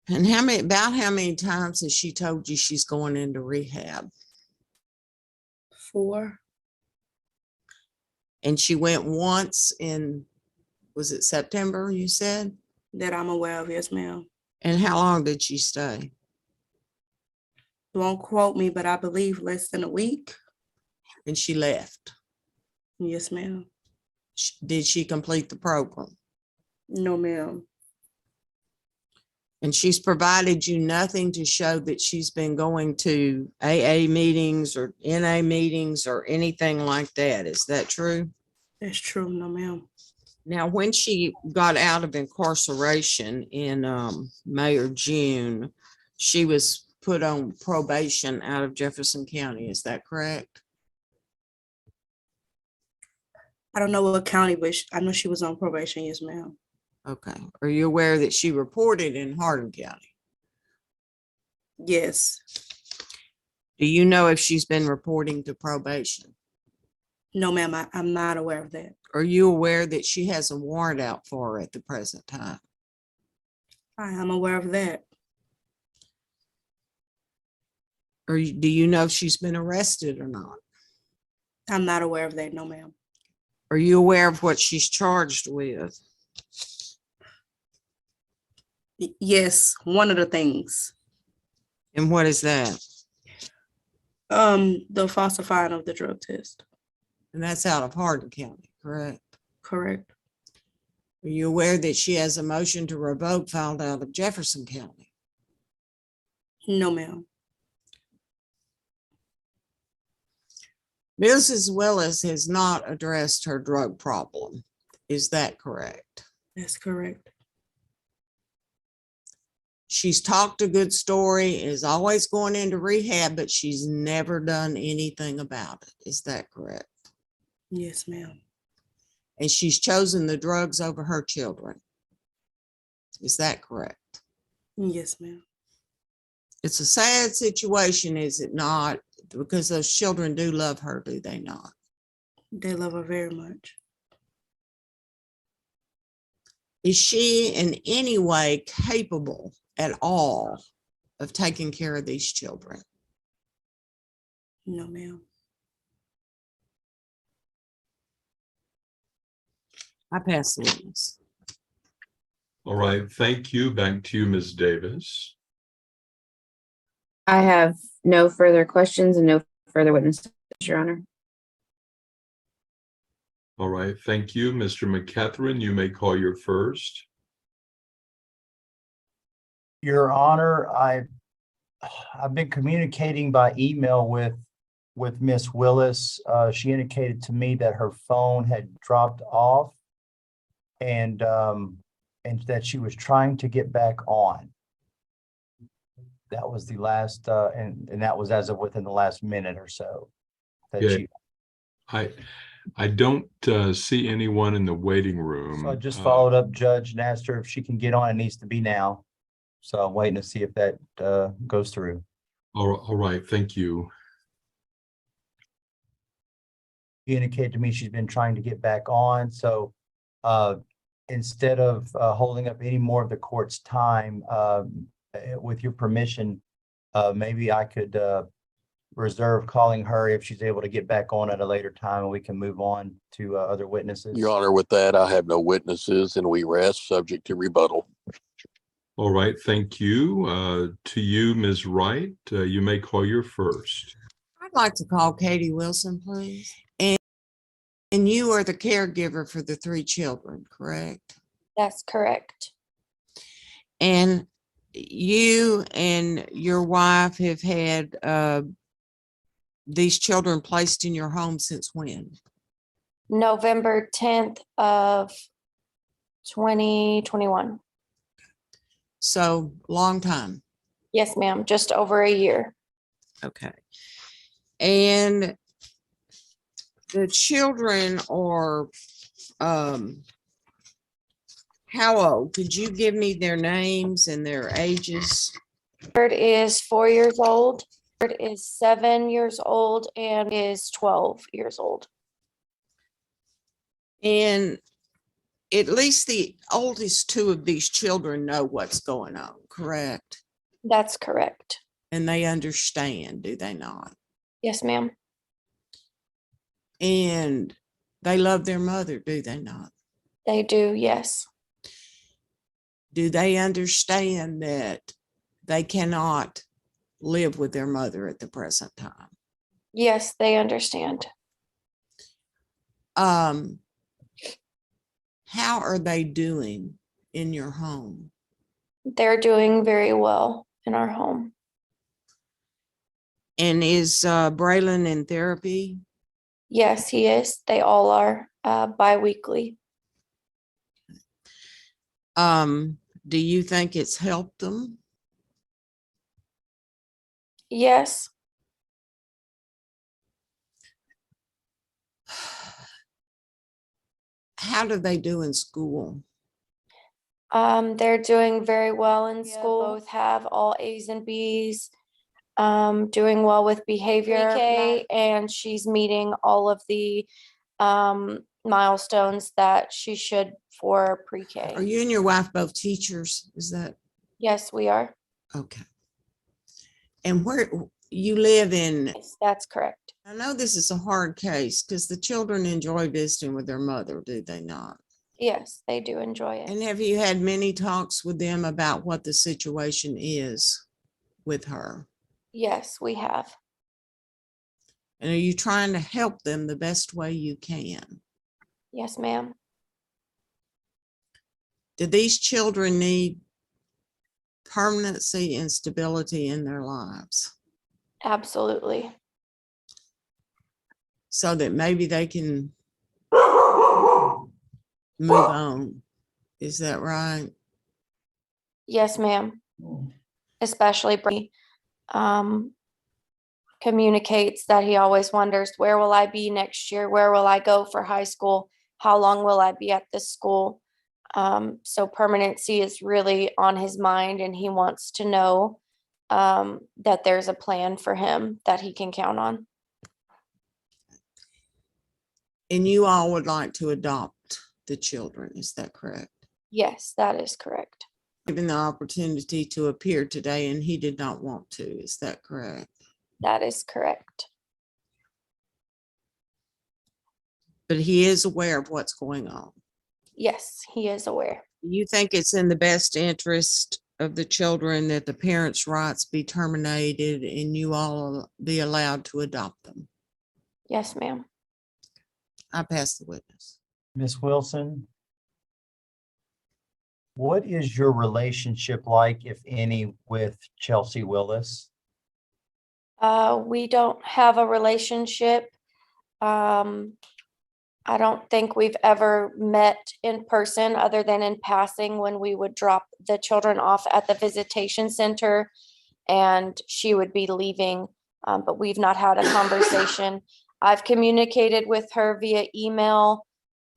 And about how many times has she told you she's going into rehab? 4. And she went once in, was it September, you said? That I'm aware of, yes, ma'am. And how long did she stay? Don't quote me, but I believe less than a week. And she left. Yes, ma'am. Did she complete the program? No, ma'am. And she's provided you nothing to show that she's been going to AA meetings or NA meetings or anything like that. Is that true? That's true. No, ma'am. Now, when she got out of incarceration in May or June, she was put on probation out of Jefferson County. Is that correct? I don't know what county, but I know she was on probation. Yes, ma'am. Okay. Are you aware that she reported in Hardin County? Yes. Do you know if she's been reporting to probation? No, ma'am. I'm not aware of that. Are you aware that she has a warrant out for her at the present time? I am aware of that. Or do you know if she's been arrested or not? I'm not aware of that. No, ma'am. Are you aware of what she's charged with? Yes, one of the things. And what is that? The falsifying of the drug test. And that's out of Hardin County, correct? Correct. Are you aware that she has a motion to revoke filed out of Jefferson County? No, ma'am. Mrs. Willis has not addressed her drug problem. Is that correct? That's correct. She's talked a good story, is always going into rehab, but she's never done anything about it. Is that correct? Yes, ma'am. And she's chosen the drugs over her children. Is that correct? Yes, ma'am. It's a sad situation, is it not? Because those children do love her, do they not? They love her very much. Is she in any way capable at all of taking care of these children? No, ma'am. I pass the witness. All right, thank you. Back to you, Ms. Davis. I have no further questions and no further witnesses, Your Honor. All right, thank you. Mr. McCatherine, you may call your first. Your Honor, I've been communicating by email with Miss Willis. She indicated to me that her phone had dropped off and that she was trying to get back on. That was the last, and that was as of within the last minute or so. That Okay. she, I don't see anyone in the waiting room. so I just followed up, Judge, and asked her if she can get on. It needs to be now. So I'm waiting to see if that goes through. All right, thank you. She indicated to me she's been trying to get back on. So instead of holding up any more of the court's time, with your permission, maybe I could reserve calling her if she's able to get back on at a later time, and we can move on to other witnesses. Your Honor, with that, I have no witnesses and we rest subject to rebuttal. All right, thank you. To you, Ms. Wright, you may call your first. I'd like to call Katie Wilson, please. And you are the caregiver for the 3 children, correct? That's correct. And you and your wife have had these children placed in your home since when? November 10th of 2021. So long time. Yes, ma'am. Just over a year. Okay. And the children are how old? Could you give me their names and their ages? Bird is 4 years old. Bird is 7 years old and is 12 years old. And at least the oldest 2 of these children know what's going on, correct? That's correct. And they understand, do they not? Yes, ma'am. And they love their mother, do they not? They do. Yes. Do they understand that they cannot live with their mother at the present time? Yes, they understand. How are they doing in your home? They're doing very well in our home. And is Braylon in therapy? Yes, he is. They all are bi-weekly. Do you think it's helped them? Yes. How do they do in school? They're doing very well in school. Both have all A's and B's. Doing well with behavior, pre-K, and she's meeting all of the milestones that she should for pre-K. Are you and your wife both teachers? Is that Yes, we are. okay? And where you live in? Yes, that's correct. I know this is a hard case because the children enjoy visiting with their mother, do they not? Yes, they do enjoy it. And have you had many talks with them about what the situation is with her? Yes, we have. And are you trying to help them the best way you can? Yes, ma'am. Do these children need permanency and stability in their lives Absolutely. so that maybe they can move on? Is that right? Yes, ma'am. Especially Brady, communicates that he always wonders, where will I be next year? Where will I go for high school? How long will I be at this school? So permanency is really on his mind, and he wants to know that there's a plan for him that he can count on. And you all would like to adopt the children, is that correct? Yes, that is correct. Given the opportunity to appear today and he did not want to, is that correct? That is correct. But he is aware of what's going on. Yes, he is aware. You think it's in the best interest of the children that the parents' rights be terminated and you all be allowed to adopt them? Yes, ma'am. I pass the witness. Ms. Wilson, what is your relationship like, if any, with Chelsea Willis? We don't have a relationship. I don't think we've ever met in person other than in passing when we would drop the children off at the visitation center and she would be leaving, but we've not had a conversation. I've communicated with her via email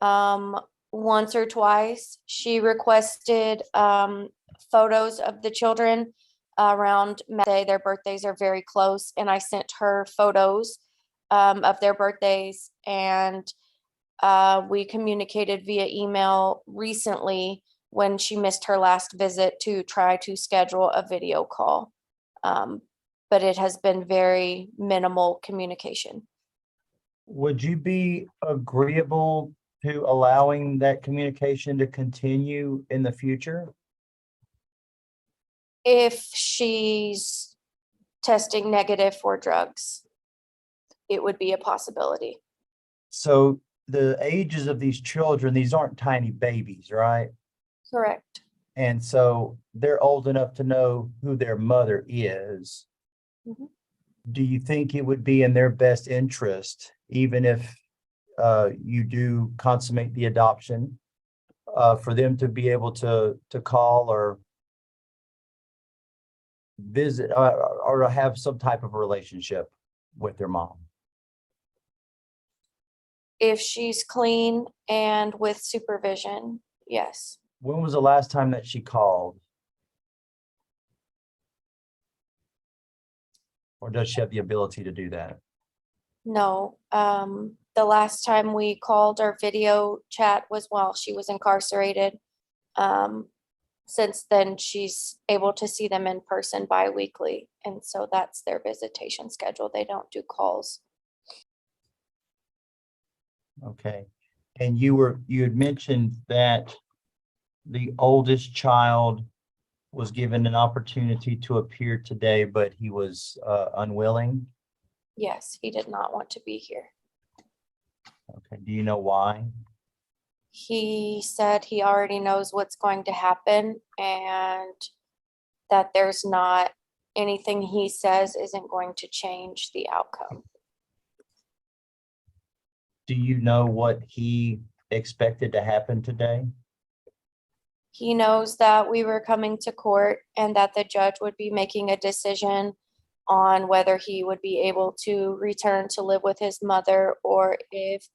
once or twice. She requested photos of the children around May. Their birthdays are very close, and I sent her photos of their birthdays, and we communicated via email recently when she missed her last visit to try to schedule a video call. But it has been very minimal communication. Would you be agreeable to allowing that communication to continue in the future? If she's testing negative for drugs, it would be a possibility. So the ages of these children, these aren't tiny babies, right? Correct. And so they're old enough to know who their mother is. Mhm. Do you think it would be in their best interest, even if you do consummate the adoption, for them to be able to call or visit or to have some type of relationship with their mom? If she's clean and with supervision, yes. When was the last time that she called? Or does she have the ability to do that? No, the last time we called or video chat was while she was incarcerated. Since then, she's able to see them in person bi-weekly, and so that's their visitation schedule. They don't do calls. Okay. And you had mentioned that the oldest child was given an opportunity to appear today, but he was unwilling. Yes, he did not want to be here. Okay. Do you know why? He said he already knows what's going to happen and that there's not anything he says isn't going to change the outcome. Do you know what he expected to happen today? He knows that we were coming to court and that the judge would be making a decision on whether he would be able to return to live with his mother or if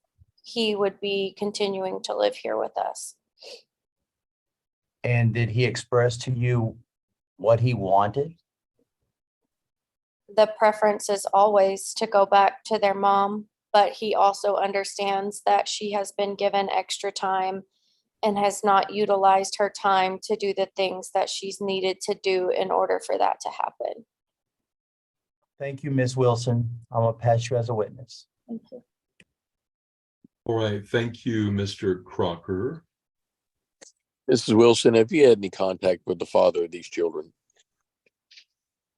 he would be continuing to live here with us. And did he express to you what he wanted? The preference is always to go back to their mom, but he also understands that she has been given extra time and has not utilized her time to do the things that she's needed to do in order for that to happen. Thank you, Ms. Wilson. I'm gonna pass you as a witness. Thank you. All right, thank you, Mr. Crocker. Mrs. Wilson, have you had any contact with the father of these children?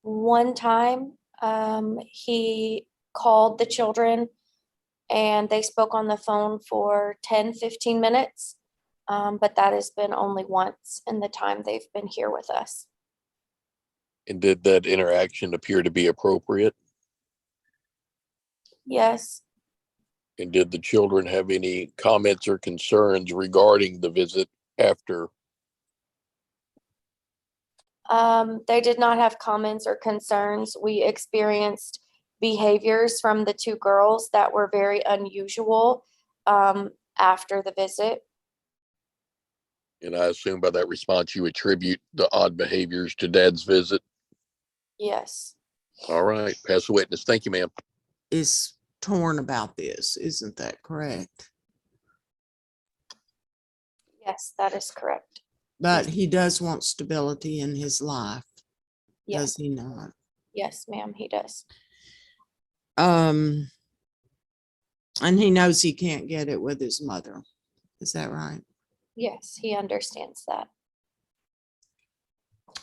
One time, he called the children and they spoke on the phone for 10, 15 minutes. But that has been only once in the time they've been here with us. And did that interaction appear to be appropriate? Yes. And did the children have any comments or concerns regarding the visit after? They did not have comments or concerns. We experienced behaviors from the two girls that were very unusual after the visit. And I assume by that response, you attribute the odd behaviors to Dad's visit. Yes. All right, pass the witness. Thank you, ma'am. Is torn about this, isn't that correct? Yes, that is correct. But he does want stability in his life, Yes. does he not? Yes, ma'am, he does. And he knows he can't get it with his mother. Is that right? Yes, he understands that.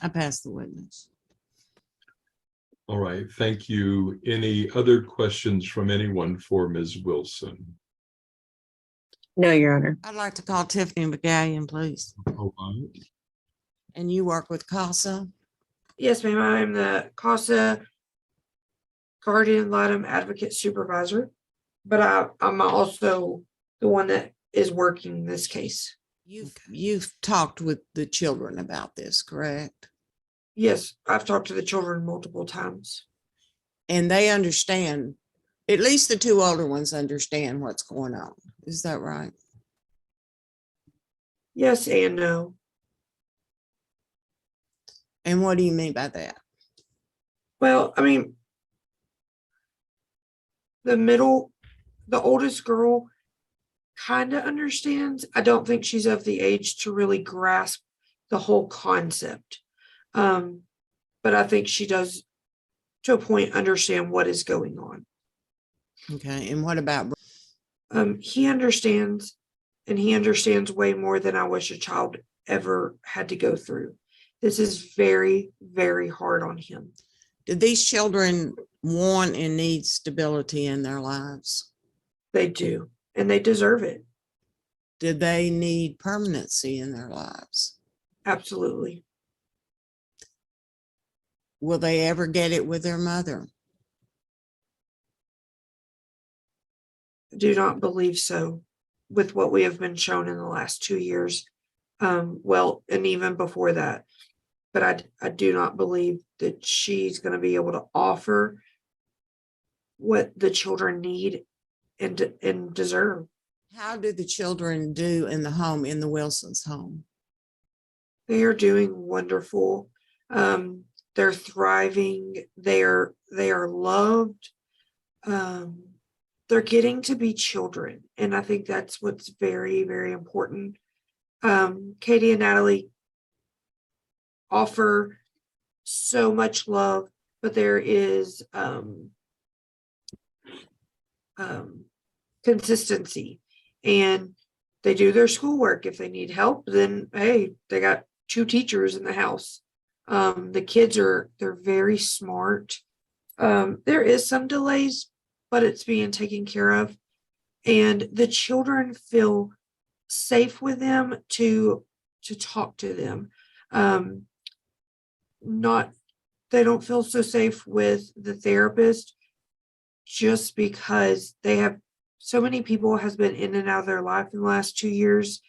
I pass the witness. All right, thank you. Any other questions from anyone for Ms. Wilson? No, Your Honor. I'd like to call Tiffany McGallion, please. All right. And you work with CASA? Yes, ma'am. I'm the CASA Guardian ad litem Advocate Supervisor, but I'm also the one that is working this case. You've talked with the children about this, correct? Yes, I've talked to the children multiple times. And they understand, at least the two older ones understand what's going on. Is that right? Yes and no. And what do you mean by that? Well, I mean, the oldest girl kind of understands. I don't think she's of the age to really grasp the whole concept. But I think she does, to a point, understand what is going on. Okay, and what about? He understands, and he understands way more than I wish a child ever had to go through. This is very, very hard on him. Did these children want and need stability in their lives? They do, and they deserve it. Did they need permanency in their lives? Absolutely. Will they ever get it with their mother? I do not believe so, with what we have been shown in the last 2 years. Well, and even before that. But I do not believe that she's going to be able to offer what the children need and deserve. How did the children do in the home, in the Wilsons' home? They are doing wonderful. They're thriving. They are loved. They're getting to be children. And I think that's what's very, very important. Katie and Natalie offer so much love, but there is consistency, and they do their schoolwork. If they need help, then hey, they got 2 teachers in the house. The kids they're very smart. There is some delays, but it's being taken care of, and the children feel safe with them to talk to them. They don't feel so safe with the therapist, just because they have so many people has been in and out of their life in the last 2 years.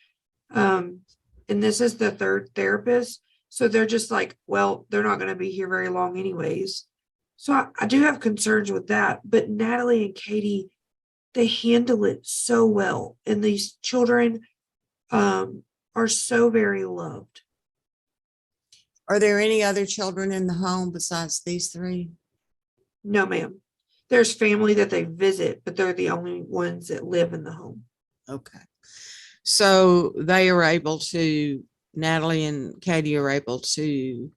And this is the 3rd therapist. So they're just like, well, they're not going to be here very long anyways. So I do have concerns with that, but Natalie and Katie, they handle it so well. And these children are so very loved. Are there any other children in the home besides these 3? No, ma'am. There's family that they visit, but they're the only ones that live in the home. Okay. So they are able to, Natalie and Katie are able to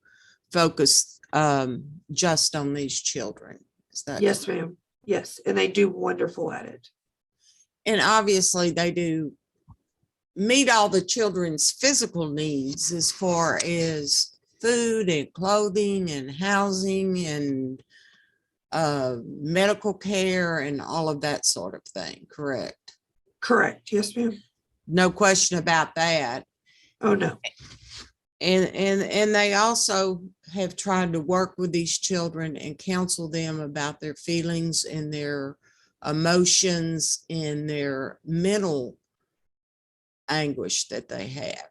focus just on these children. Is that Yes, correct? ma'am. Yes. And they do wonderful at it. And obviously they do meet all the children's physical needs as far as food and clothing and housing and medical care and all of that sort of thing, correct? Correct. Yes, ma'am. No question about that. Oh, no. And they also have tried to work with these children and counsel them about their feelings and their emotions and their mental anguish that they have.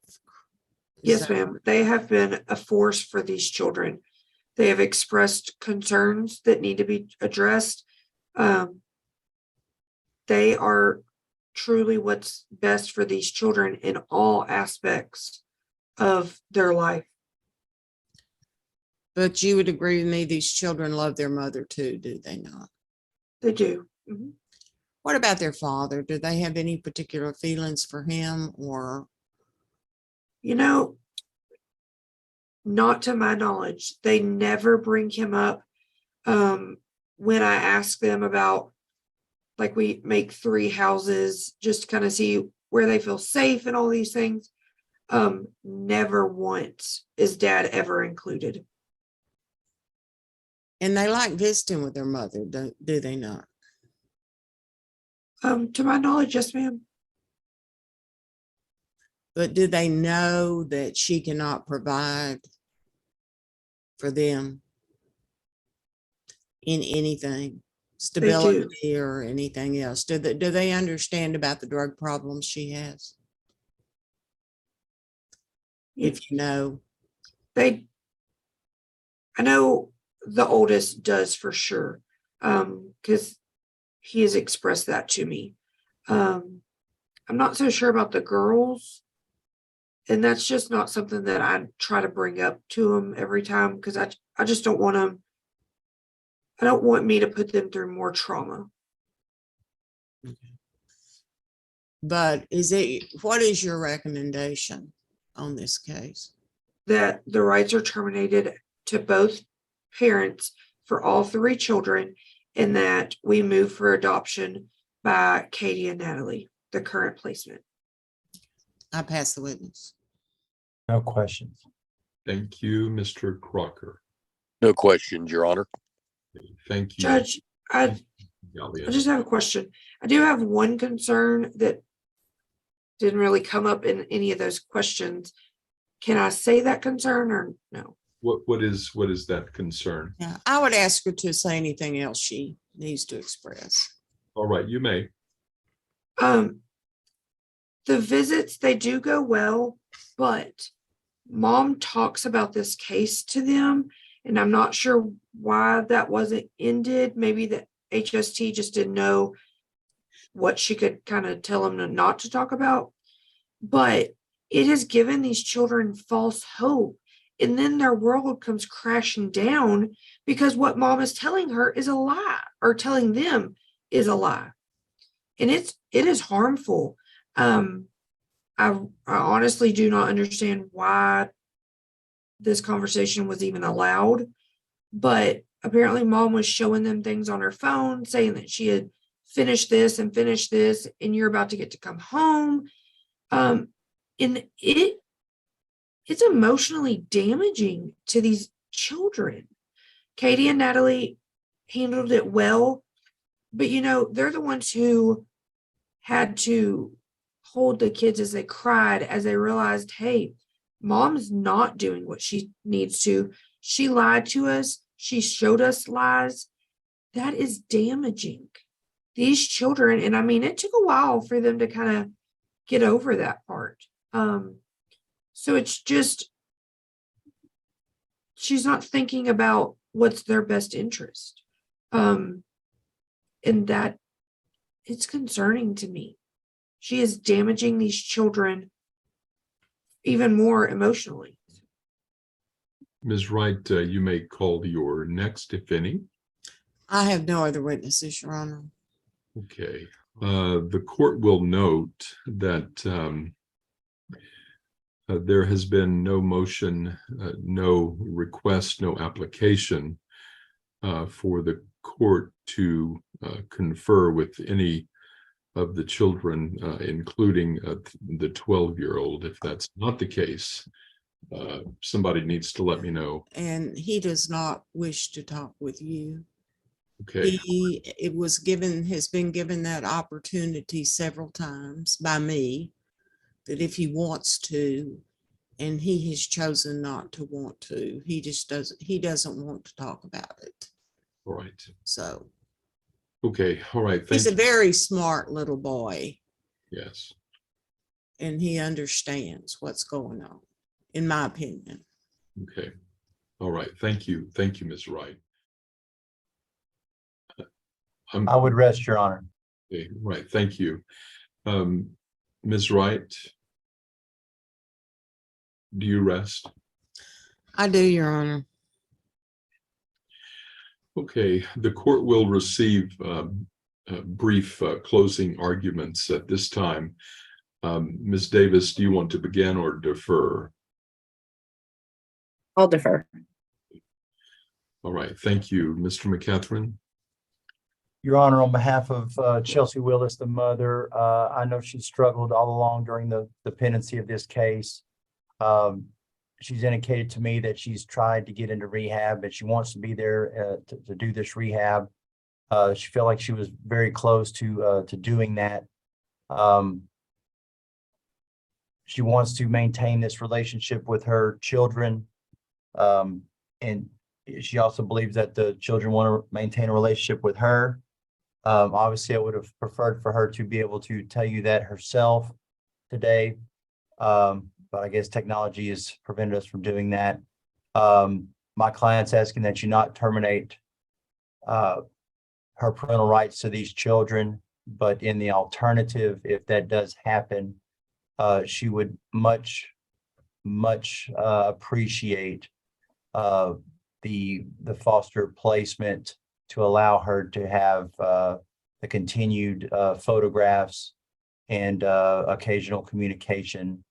Yes, ma'am. They have been a force for these children. They have expressed concerns that need to be addressed. They are truly what's best for these children in all aspects of their life. But you would agree with me, these children love their mother too, do they not? They do. Mhm. What about their father? Do they have any particular feelings for him or? You know, not to my knowledge, they never bring him up. When I ask them about, like, we make 3 houses just to kind of see where they feel safe and all these things. Never once is dad ever included. And they like visiting with their mother, do they not? To my knowledge, yes, ma'am. But do they know that she cannot provide for them in anything, stability or anything else? Do they understand about the drug problems she has? If you know. I know the oldest does for sure, because he has expressed that to me. I'm not so sure about the girls, and that's just not something that I try to bring up to them every time, because I just don't want them. I don't want me to put them through more trauma. But what is your recommendation on this case? That the rights are terminated to both parents for all 3 children, and that we move for adoption by Katie and Natalie, the current placement. I pass the witness. No questions. Thank you, Mr. Crocker. No questions, Your Honor. Thank you. Judge, I Gallia. just have a question. I do have one concern that didn't really come up in any of those questions. Can I say that concern or no? What is that concern? Yeah, I would ask her to say anything else she needs to express. All right, you may. The visits, they do go well, but mom talks about this case to them, and I'm not sure why that wasn't ended. Maybe the HST just didn't know what she could kind of tell them not to talk about, but it has given these children false hope. And then their world comes crashing down because what mom is telling her is a lie, or telling them is a lie. And it is harmful. I honestly do not understand why this conversation was even allowed, but apparently mom was showing them things on her phone saying that she had finished this, and you're about to get to come home. And it's emotionally damaging to these children. Katie and Natalie handled it well, but they're the ones who had to hold the kids as they cried, as they realized, hey, mom's not doing what she needs to. She lied to us. She showed us lies. That is damaging. These children, and I mean, it took a while for them to kind of get over that part. So it's just, she's not thinking about what's their best interest. And that, it's concerning to me. She is damaging these children even more emotionally. Ms. Wright, you may call your next, if any. I have no other witnesses, Your Honor. Okay. The court will note that there has been no motion, no request, no application for the court to confer with any of the children, including the 12-year-old. If that's not the case, somebody needs to let me know. And he does not wish to talk with you. Okay. Has been given that opportunity several times by me, that if he wants to, and he has chosen not to want to, he doesn't want to talk about it. All right. So Okay. All right. he's Thank a you. very smart little boy, Yes. and he understands what's going on, in my opinion. Okay. All right. Thank you. Thank you, Ms. Wright. I would rest, Your Honor. Okay, right. Thank you. Ms. Wright, do you rest? I do, Your Honor. Okay, the court will receive brief closing arguments at this time. Ms. Davis, do you want to begin or defer? I'll defer. All right, thank you. Mr. McCatherine? Your Honor, on behalf of Chelsea Willis, the mother, I know she struggled all along during the pendency of this case. She's indicated to me that she's tried to get into rehab, and she wants to be there to do this rehab. She felt like she was very close to doing that. She wants to maintain this relationship with her children. And she also believes that the children want to maintain a relationship with her. Obviously, I would have preferred for her to be able to tell you that herself today. But I guess technology has prevented us from doing that. My client's asking that you not terminate her parental rights to these children, but in the alternative, if that does happen, she would much appreciate the foster placement to allow her to have the continued photographs and occasional communication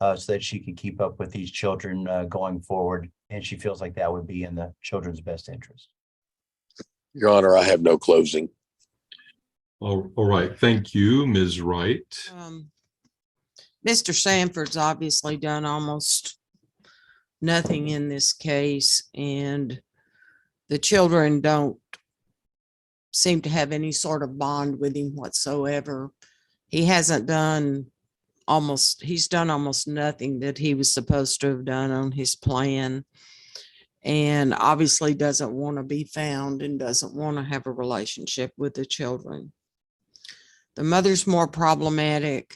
so that she can keep up with these children going forward. And she feels like that would be in the children's best interest. Your Honor, I have no closing. All right, thank you, Ms. Wright. Mr. Sanford's obviously done almost nothing in this case, and the children don't seem to have any sort of bond with him whatsoever. He's done almost nothing that he was supposed to have done on his plan, and obviously doesn't want to be found and doesn't want to have a relationship with the children. The mother's more problematic.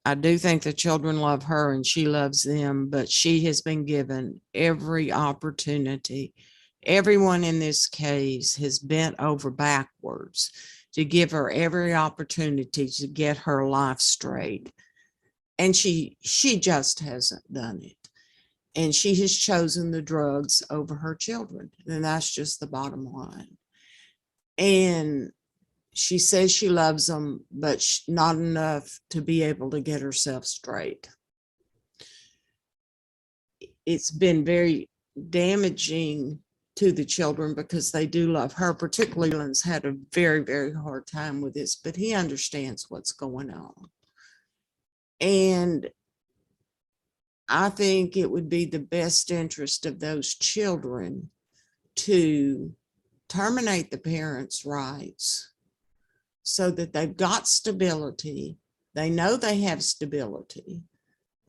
I do think the children love her and she loves them, but she has been given every opportunity. Everyone in this case has bent over backwards to give her every opportunity to get her life straight. And she just hasn't done it. And she has chosen the drugs over her children. And that's just the bottom line. And she says she loves them, but not enough to be able to get herself straight. It's been very damaging to the children because they do love her. Particularly Leland's had a very, very hard time with this, but he understands what's going on. And I think it would be the best interest of those children to terminate the parents' rights so that they've got stability. They know they have stability.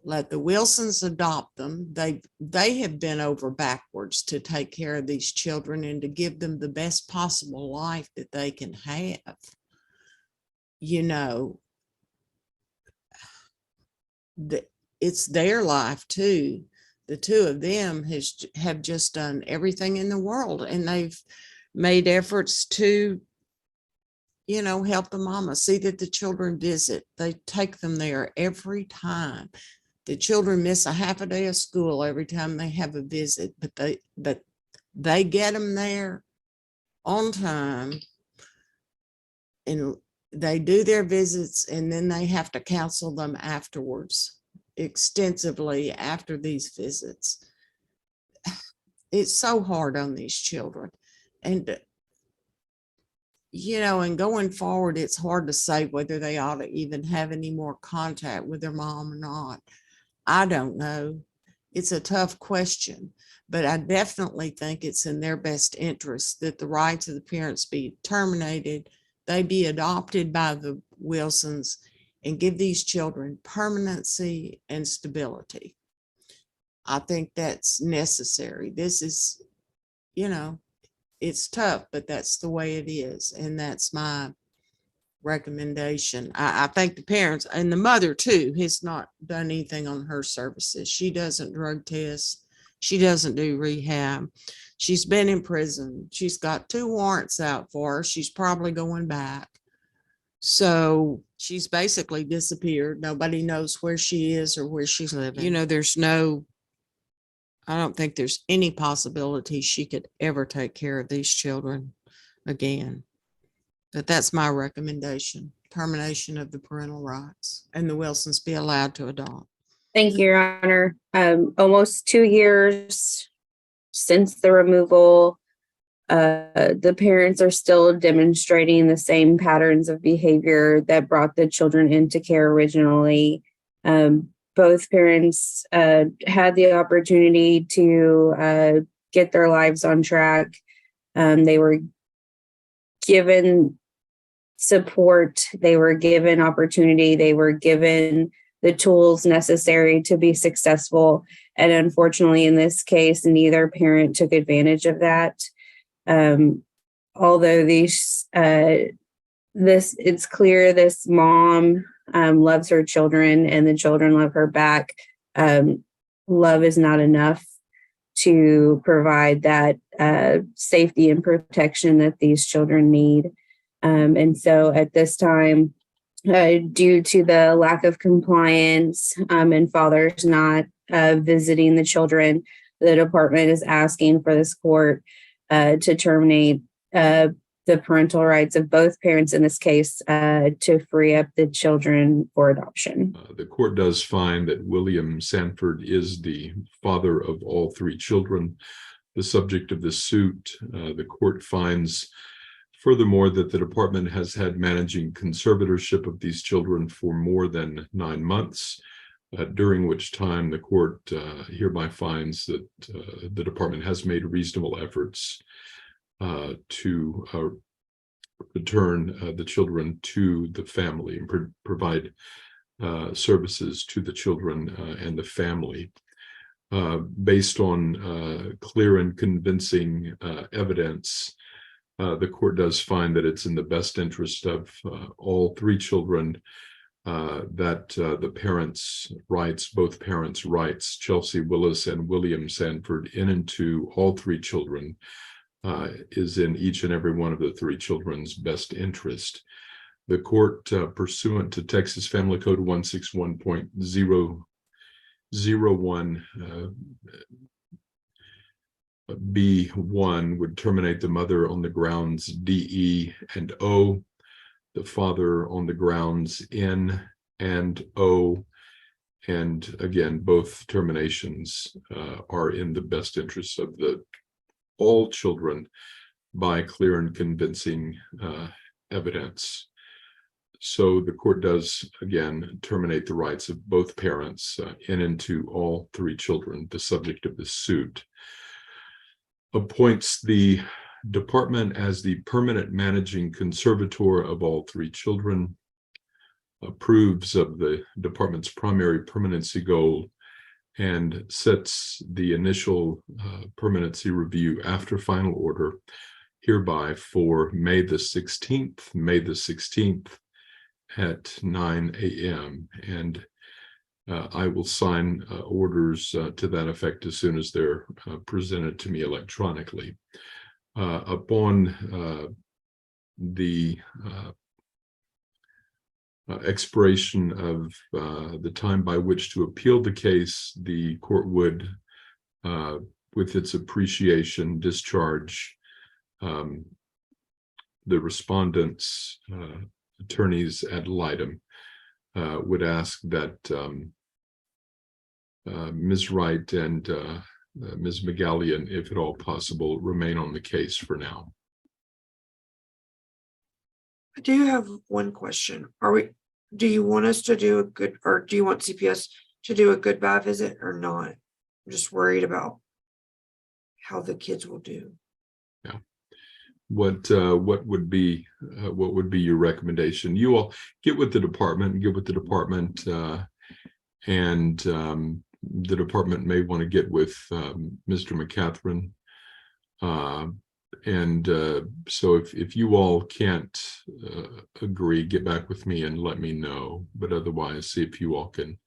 Let the Wilsons adopt them. They have been over backwards to take care of these children and to give them the best possible life that they can have. You know, it's their life too. The two of them have just done everything in the world, and they've made efforts to, you know, help the mama, see that the children visit. They take them there every time. The children miss a half a day of school every time they have a visit, but they get them there on time, and they do their visits, and then they have to counsel them afterwards, extensively after these visits. It's so hard on these children. And you know, and going forward, it's hard to say whether they ought to even have any more contact with their mom or not. I don't know. It's a tough question, but I definitely think it's in their best interest that the rights of the parents be terminated, they be adopted by the Wilsons, and give these children permanency and stability. I think that's necessary. This is, you know, it's tough, but that's the way it is. And that's my recommendation. I think the parents and the mother too has not done anything on her services. She doesn't drug test. She doesn't do rehab. She's been in prison. She's got 2 warrants out for her. She's probably going back. So she's basically disappeared. Nobody knows where she is or where she's living. You know, I don't think there's any possibility she could ever take care of these children again. But that's my recommendation, termination of the parental rights, and the Wilsons be allowed to adopt. Thank you, Your Honor. Almost 2 years since the removal, the parents are still demonstrating the same patterns of behavior that brought the children into care originally. Both parents had the opportunity to get their lives on track. They were given support, they were given opportunity, they were given the tools necessary to be successful. And unfortunately, in this case, neither parent took advantage of that. Although it's clear this mom loves her children and the children love her back. Love is not enough to provide that safety and protection that these children need. And so at this time, due to the lack of compliance and fathers not visiting the children, the department is asking for this court to terminate the parental rights of both parents in this case to free up the children for adoption. The court does find that William Sanford is the father of all 3 children, the subject of the suit. The court finds, furthermore, that the department has had managing conservatorship of these children for more than 9 months, during which time the court hereby finds that the department has made reasonable efforts to return the children to the family and provide services to the children and the family. Based on clear and convincing evidence, the court does find that it's in the best interest of all 3 children that the parents' rights, both parents' rights, Chelsea Willis and William Sanford, in and to all 3 children, is in each and every one of the 3 children's best interest. The court, pursuant to Texas Family Code 161.001 B1, would terminate the mother on the grounds D, E, and O, the father on the grounds N and O, and again, both terminations are in the best interest of all children by clear and convincing evidence. So the court does, again, terminate the rights of both parents in and to all 3 children, the subject of the suit. Appoints the department as the permanent managing conservator of all 3 children. Approves of the department's primary permanency goal and sets the initial permanency review after final order hereby for May the 16th at 9 a.m. And I will sign orders to that effect as soon as they're presented to me electronically. Upon the expiration of the time by which to appeal the case, the court would, with its appreciation, discharge the respondent's attorneys ad litem. Would ask that Ms. Wright and Ms. McGallion, if at all possible, remain on the case for now. I do have one question. Do you want us to do a good, or do you want CPS to do a goodbye visit or not? I'm just worried about how the kids will do. what would be your recommendation? You all get with the department, and the department may want to get with Mr. McCatherine. So if you all can't agree, get back with me and let me know. But otherwise, see if you all can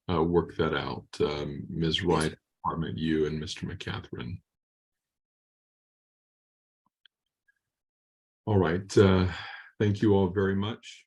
work that out. Ms. Wright, department, you and Mr. McCatherine. All right. Thank you all very much.